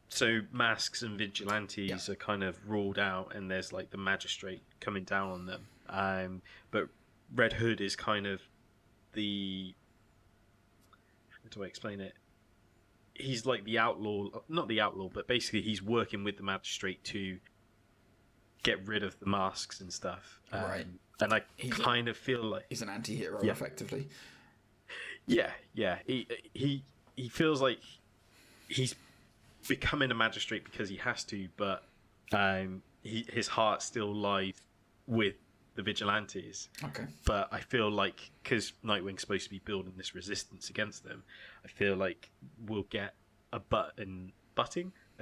So masks and vigilantes are kind of ruled out, and there's like the magistrate coming down on them. But Red Hood is kind of the... How do I explain it? He's like the outlaw, not the outlaw, but basically he's working with the magistrate to get rid of the masks and stuff. Right. And I kind of feel like he's an anti-hero, effectively. Yeah. He feels like he's becoming a magistrate because he has to, but his heart still lies with the vigilantes. Okay. But I feel like because Nightwing's supposed to be building this resistance against them, I feel like we'll get a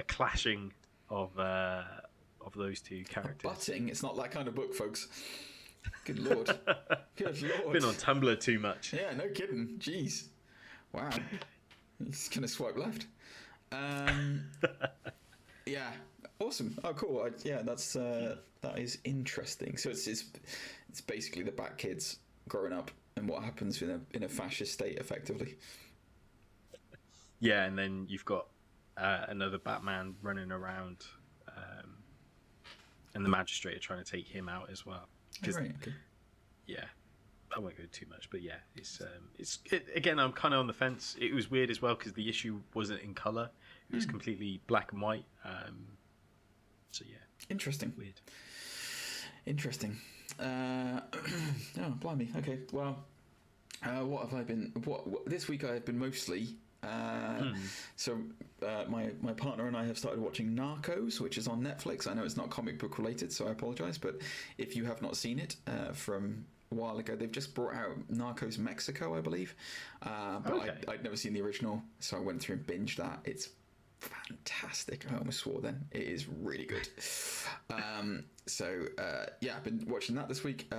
clashing of those two characters. Butting? It's not that kind of book, folks. Good lord. Good lord. Been on Tumblr too much. Yeah, no kidding. Jeez. Wow. He's gonna swipe left. Yeah. Awesome. Oh, cool. That is interesting. So it's basically the Bat Kids growing up and what happens in a fascist state, effectively. Yeah, and then you've got another Batman running around, and the magistrate are trying to take him out as well. Right. Okay. Yeah, I won't go too much, but yeah, again, I'm kind of on the fence. It was weird as well because the issue wasn't in color; it was completely black and white. So yeah, interesting. Weird. Interesting. Oh, blimey. Okay. Well, what have I been? What this week I have been mostly. So my partner and I have started watching Narcos, which is on Netflix. I know it's not comic book related, so I apologize, but if you have not seen it from a while ago, they've just brought out Narcos Mexico, I believe, but okay. I'd never seen the original, so I went through and binged that. It's fantastic. I almost swore then. It is really good. Yeah, I've been watching that this week.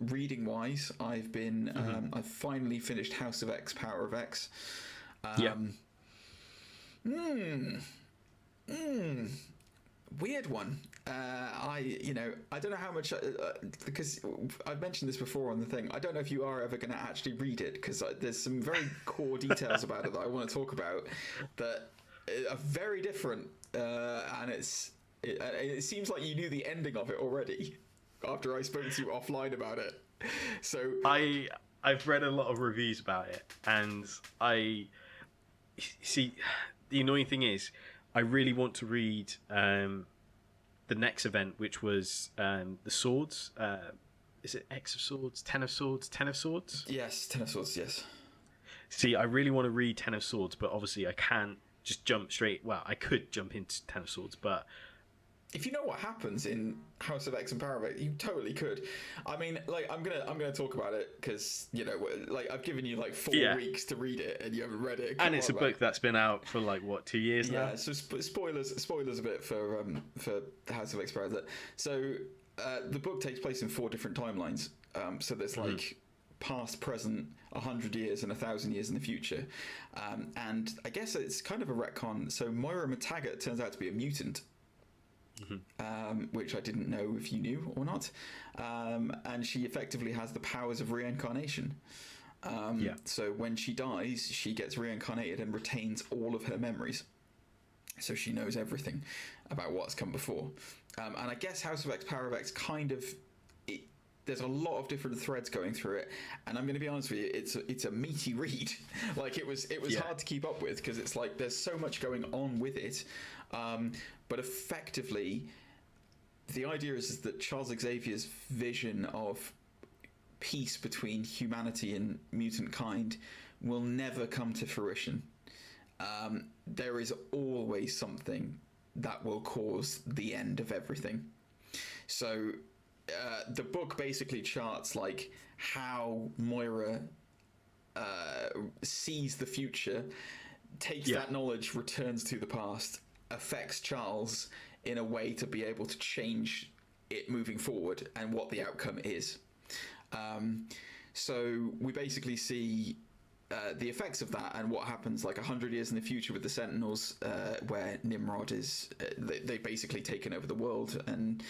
Reading wise, I've been I've finally finished House of X, Power of X. Weird one. I don't know how much because I've mentioned this before on the thing. I don't know if you are ever going to actually read it because there's some very core details about it that I want to talk about that are very different, and it seems like you knew the ending of it already after I spoke to you offline about it. So I've read a lot of reviews about it, and I see the annoying thing is I really want to read the next event, which was the swords. Is it X of Swords, Ten of Swords, Ten of Swords? Yes, Ten of Swords. Yes. See, I really want to read Ten of Swords, but obviously I can't just jump straight. Well, I could jump into Ten of Swords, but if you know what happens in House of X and Power of X, you totally could. I mean, like, I'm gonna talk about it because, you know, like, I've given you like 4 weeks to read it and you haven't read it. And it's a book that's been out for like what, 2 years now. Yeah. So spoilers a bit for House of X, Power of X. So the book takes place in 4 different timelines. So there's like past, present, 100 years, and 1,000 years in the future. And I guess it's kind of a retcon. So Moira McTaggart turns out to be a mutant. Which I didn't know if you knew or not, and she effectively has the powers of reincarnation. So when she dies, she gets reincarnated and retains all of her memories, so she knows everything about what's come before. And I guess House of X, Power of X kind of, there's a lot of different threads going through it, and I'm going to be honest with you, it's a meaty read. Like, it was hard to keep up with, because it's like there's so much going on with it. But effectively, the idea is that Charles Xavier's vision of peace between humanity and mutant kind will never come to fruition. There is always something that will cause the end of everything. So the book basically charts like how Moira sees the future, takes that knowledge, returns to the past, affects Charles in a way to be able to change it moving forward and what the outcome is. So we basically see the effects of that and what happens like 100 years in the future with the Sentinels, where Nimrod is they've basically taken over the world, and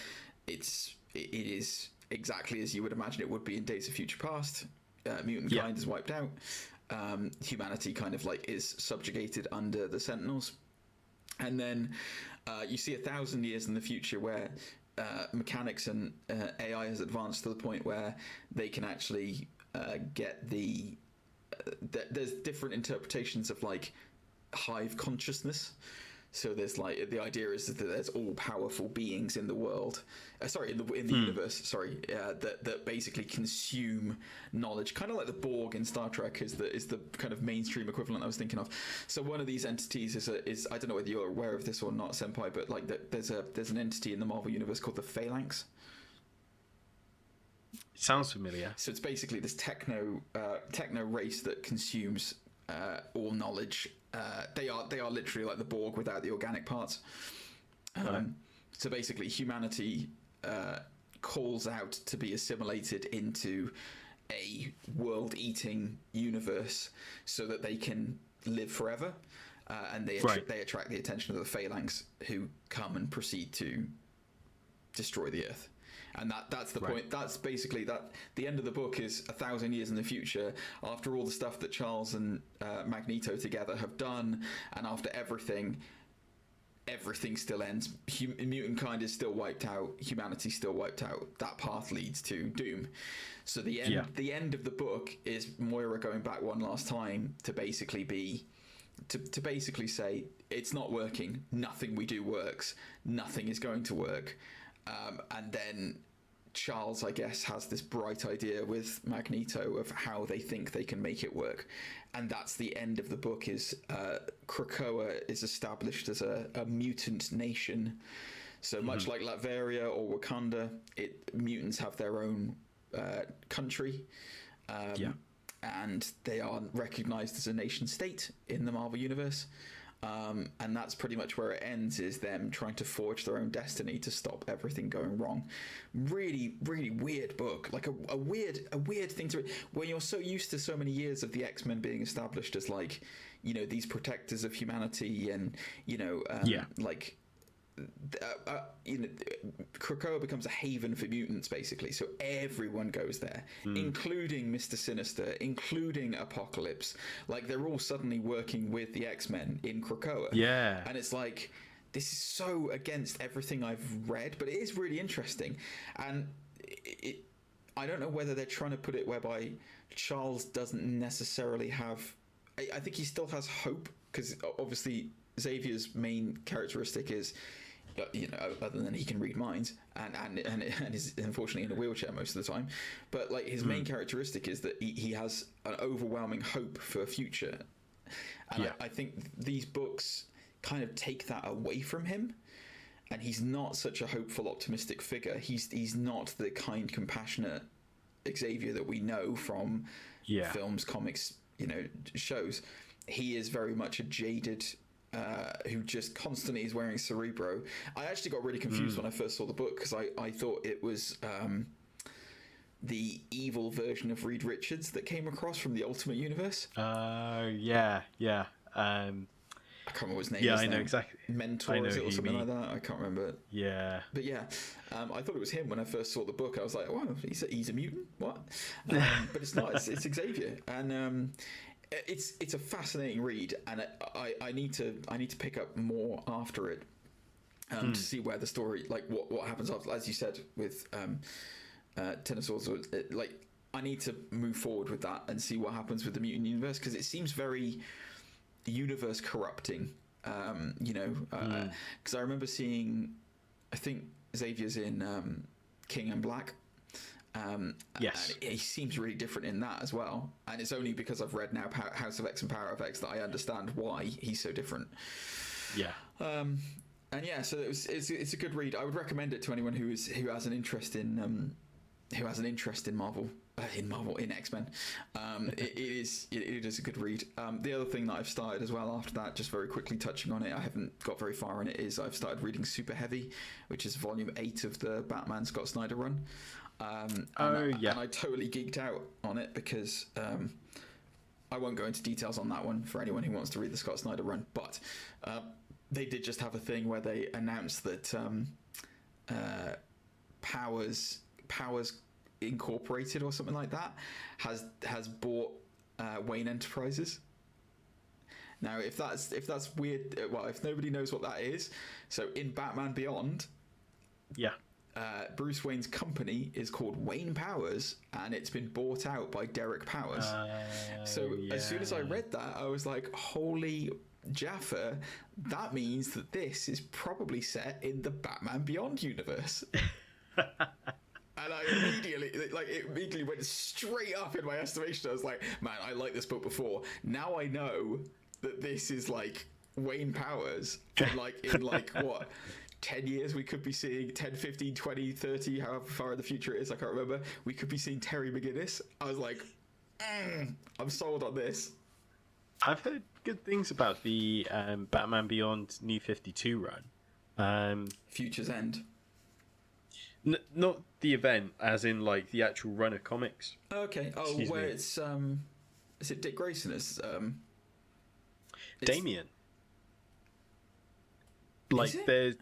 it is exactly as you would imagine it would be in Days of Future Past. Mutant kind is wiped out. Humanity kind of like is subjugated under the Sentinels. And then you see 1,000 years in the future where mechanics and AI has advanced to the point where they can actually get there's different interpretations of like hive consciousness. So there's like, the idea is that there's all powerful beings in the world, in the universe, that basically consume knowledge, kind of like the Borg in Star Trek is the kind of mainstream equivalent I was thinking of. So one of these entities is I don't know whether you're aware of this or not, Senpai, but like there's an entity in the Marvel universe called the Phalanx. Sounds familiar. So it's basically this techno race that consumes all knowledge. They are literally like the Borg without the organic parts. So basically, humanity calls out to be assimilated into a world-eating universe so that they can live forever, and they attract the attention of the Phalanx, who come and proceed to destroy the Earth. And that's the point. That's basically that. The end of the book is 1,000 years in the future, after all the stuff that Charles and Magneto together have done, and after everything still ends. Mutant kind is still wiped out. Humanity still wiped out. That path leads to doom. So the end of the book is Moira going back one last time to basically say it's not working. Nothing we do works. Nothing is going to work. And then Charles, I guess, has this bright idea with Magneto of how they think they can make it work. And that's the end of the book, is Krakoa is established as a mutant nation. So much like Latveria or Wakanda, mutants have their own country. And they are recognized as a nation state in the Marvel Universe. And that's pretty much where it ends, is them trying to forge their own destiny to stop everything going wrong. Really, really weird book. Like a weird thing to read when you're so used to so many years of the X-Men being established as like, you know, these protectors of humanity, and Krakoa becomes a haven for mutants, basically. So everyone goes there, including Mr. Sinister, including Apocalypse. Like, they're all suddenly working with the X-Men in Krakoa. Yeah. And it's like, this is so against everything I've read, but it is really interesting. And I don't know whether they're trying to put it whereby Charles doesn't necessarily have... I think he still has hope, because obviously Xavier's main characteristic is... other than he can read minds and is unfortunately in a wheelchair most of the time, but like his main characteristic is that he has an overwhelming hope for a future, and I think these books kind of take that away from him, and he's not such a hopeful, optimistic figure. He's not the kind, compassionate Xavier that we know from films, comics, shows. He is very much a jaded, who just constantly is wearing Cerebro. I actually got really confused when I first saw the book, because I thought it was the evil version of Reed Richards that came across from the Ultimate Universe. Yeah. I can't remember his name. Yeah, I know exactly. Mentor, is it, or something like that? I can't remember. Yeah. But yeah, I thought it was him when I first saw the book. I was like, wow, he's a mutant? What? But it's not. It's Xavier. And it's a fascinating read, and I need to pick up more after it to see where the story, like what happens after, as you said with Ten of Swords. Like, I need to move forward with that and see what happens with the mutant universe, because it seems very universe corrupting, because I remember seeing, I think Xavier's in King and Black. Yes, and he seems really different in that as well, and it's only because I've read now House of X and Power of X that I understand why he's so different. And yeah, so it's a good read. I would recommend it to anyone who has an interest in Marvel. In X-Men. It is a good read. The other thing that I've started as well after that, just very quickly touching on it, I haven't got very far in it, is I've started reading Super Heavy, which is volume 8 of the Batman Scott Snyder run. And I totally geeked out on it, because I won't go into details on that one for anyone who wants to read the Scott Snyder run, but they did just have a thing where they announced that Powers Incorporated or something like that has bought Wayne Enterprises. Now, if that's weird, well, if nobody knows what that is, so in Batman Beyond, Bruce Wayne's company is called Wayne Powers, and it's been bought out by Derek Powers. As soon as I read that, I was like, holy Jaffa, that means that this is probably set in the Batman Beyond universe. And it immediately went straight up in my estimation. I was like, man, I liked this book before. Now I know that this is like Wayne Powers. And in what, 10 years we could be seeing, 10, 15, 20, 30, however far in the future it is, I can't remember. We could be seeing Terry McGinnis. I was like, I'm sold on this. I've heard good things about the Batman Beyond New 52 run. Future's End. Not the event, as in like the actual run of comics. Okay. Oh, Excuse where me. It's is it Dick Grayson as Damien? Like there's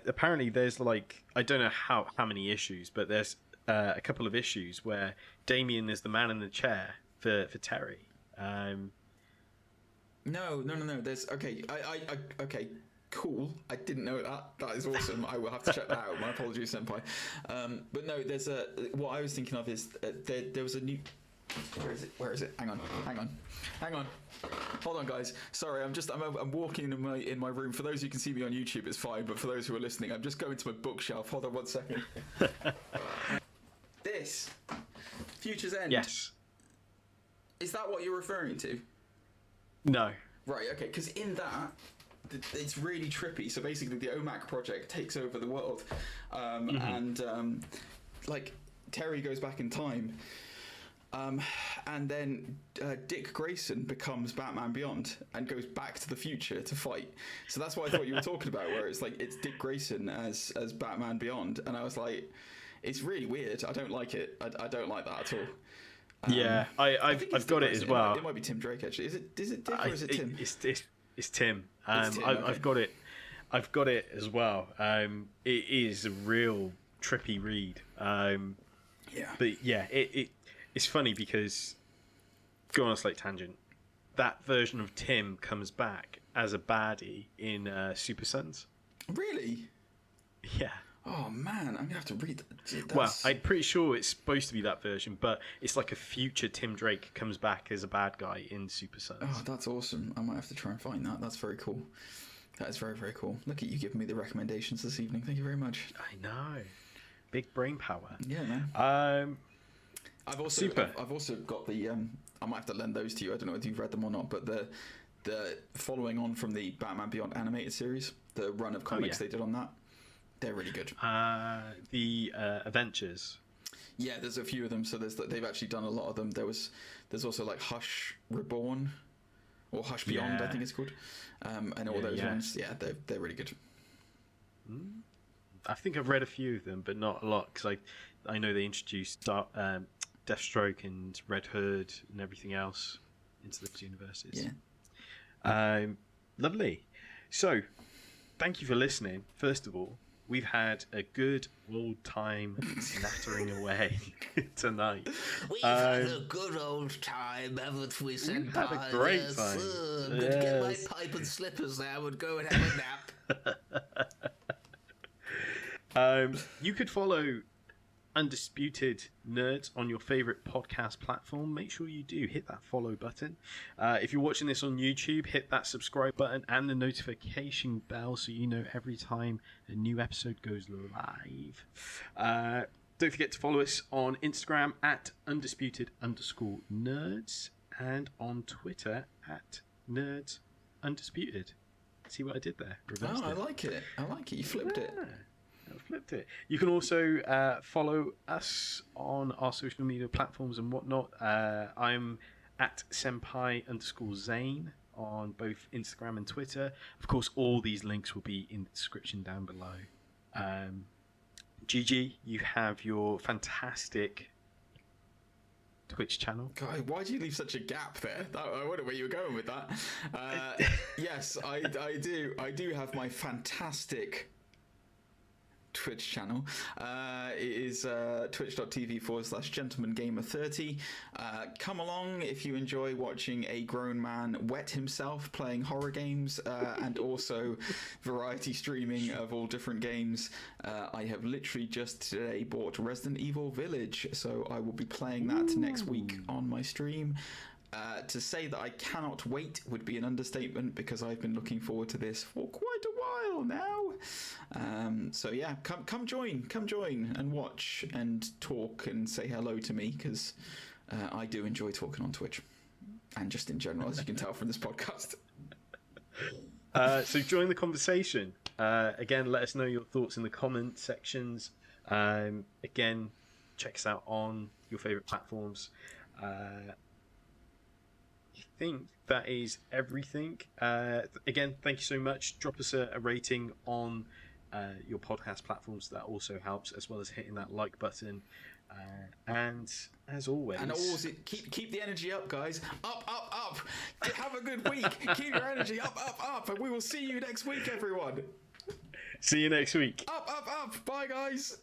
apparently there's like, I don't know how many issues, but there's a couple of issues where Damien is the man in the chair for Terry. No. There's okay. I okay. Cool. I didn't know that. That is awesome. I will have to check that out. My apologies, Senpai. But no, there's what I was thinking of is there was a new. Where is it? Hang on. Hold on, guys. Sorry, I'm walking in my room. For those who can see me on YouTube, it's fine. But for those who are listening, I'm just going to my bookshelf. Hold on 1 second. This Future's End. Yes. Is that what you're referring to? No. Right. Okay. Because in that, it's really trippy. So basically, the OMAC project takes over the world, and like Terry goes back in time, and then Dick Grayson becomes Batman Beyond and goes back to the future to fight. So that's what I thought you were talking about, where it's like it's Dick Grayson as Batman Beyond, and I was like, it's really weird. I don't like it. I don't like that at all. Yeah, I've got it as well. It might be Tim Drake actually. Is it Dick or is it Tim? It's Tim. It's Tim, okay. I've got it as well. It is a real trippy read. But yeah, it's funny because, go on a slight tangent, that version of Tim comes back as a baddie in Super Sons. Really? Yeah. Oh man, I'm gonna have to read that. Well, I'm pretty sure it's supposed to be that version, but it's like a future Tim Drake comes back as a bad guy in Super Sons. Oh, that's awesome. I might have to try and find that. That's very cool. That is very, very cool. Look at you giving me the recommendations this evening. Thank you very much. I know. Big brain power. Yeah, man. I've also got the I might have to lend those to you. I don't know whether you've read them or not, but the following on from the Batman Beyond animated series, the run of comics they did on that. They're really good. The Adventures. Yeah, there's a few of them. So they've actually done a lot of them. There's also like Hush Reborn, or Hush Beyond, I think it's called, and all those ones. Yeah, they're really good. I think I've read a few of them, but not a lot, because I know they introduced Deathstroke and Red Hood and everything else into those universes. Yeah. Lovely. So, thank you for listening. First of all, we've had a good old time nattering away tonight. We've had a good old time, haven't we, Senpai? We've had a great time. I'm going to get my pipe and slippers now and go and have a nap. You could follow Undisputed Nerds on your favorite podcast platform. Make sure you do hit that follow button. If you're watching this on YouTube, hit that subscribe button and the notification bell so you know every time a new episode goes live. Don't forget to follow us on Instagram at undisputed_nerds and on Twitter at nerds_undisputed. See what I did there? Reversed I it. like it. You flipped it. I flipped it. You can also follow us on our social media platforms and whatnot. I'm at senpai_Zane on both Instagram and Twitter. Of course, all these links will be in the description down below. Gigi, you have your fantastic Twitch channel. God, why do you leave such a gap there? I wonder where you were going with that. Yes, I do. I do have my fantastic Twitch channel. It is twitch.tv/gentlemangamer30. Come along if you enjoy watching a grown man wet himself playing horror games and also variety streaming of all different games. I have literally just today bought Resident Evil Village, so I will be playing that next week on my stream. To say that I cannot wait would be an understatement, because I've been looking forward to this for quite a while now. So yeah, come join and watch and talk and say hello to me, because I do enjoy talking on Twitch and just in general, as you can tell from this podcast. So join the conversation. Again, let us know your thoughts in the comment sections. Again, check us out on your favorite platforms. I think that is everything. Again, thank you so much. Drop us a rating on your podcast platforms. That also helps, as well as hitting that like button. And as always, keep the energy up, guys. Up. Have a good week. Keep your energy up, and we will see you next week, everyone. See you next week. Up. Bye, guys.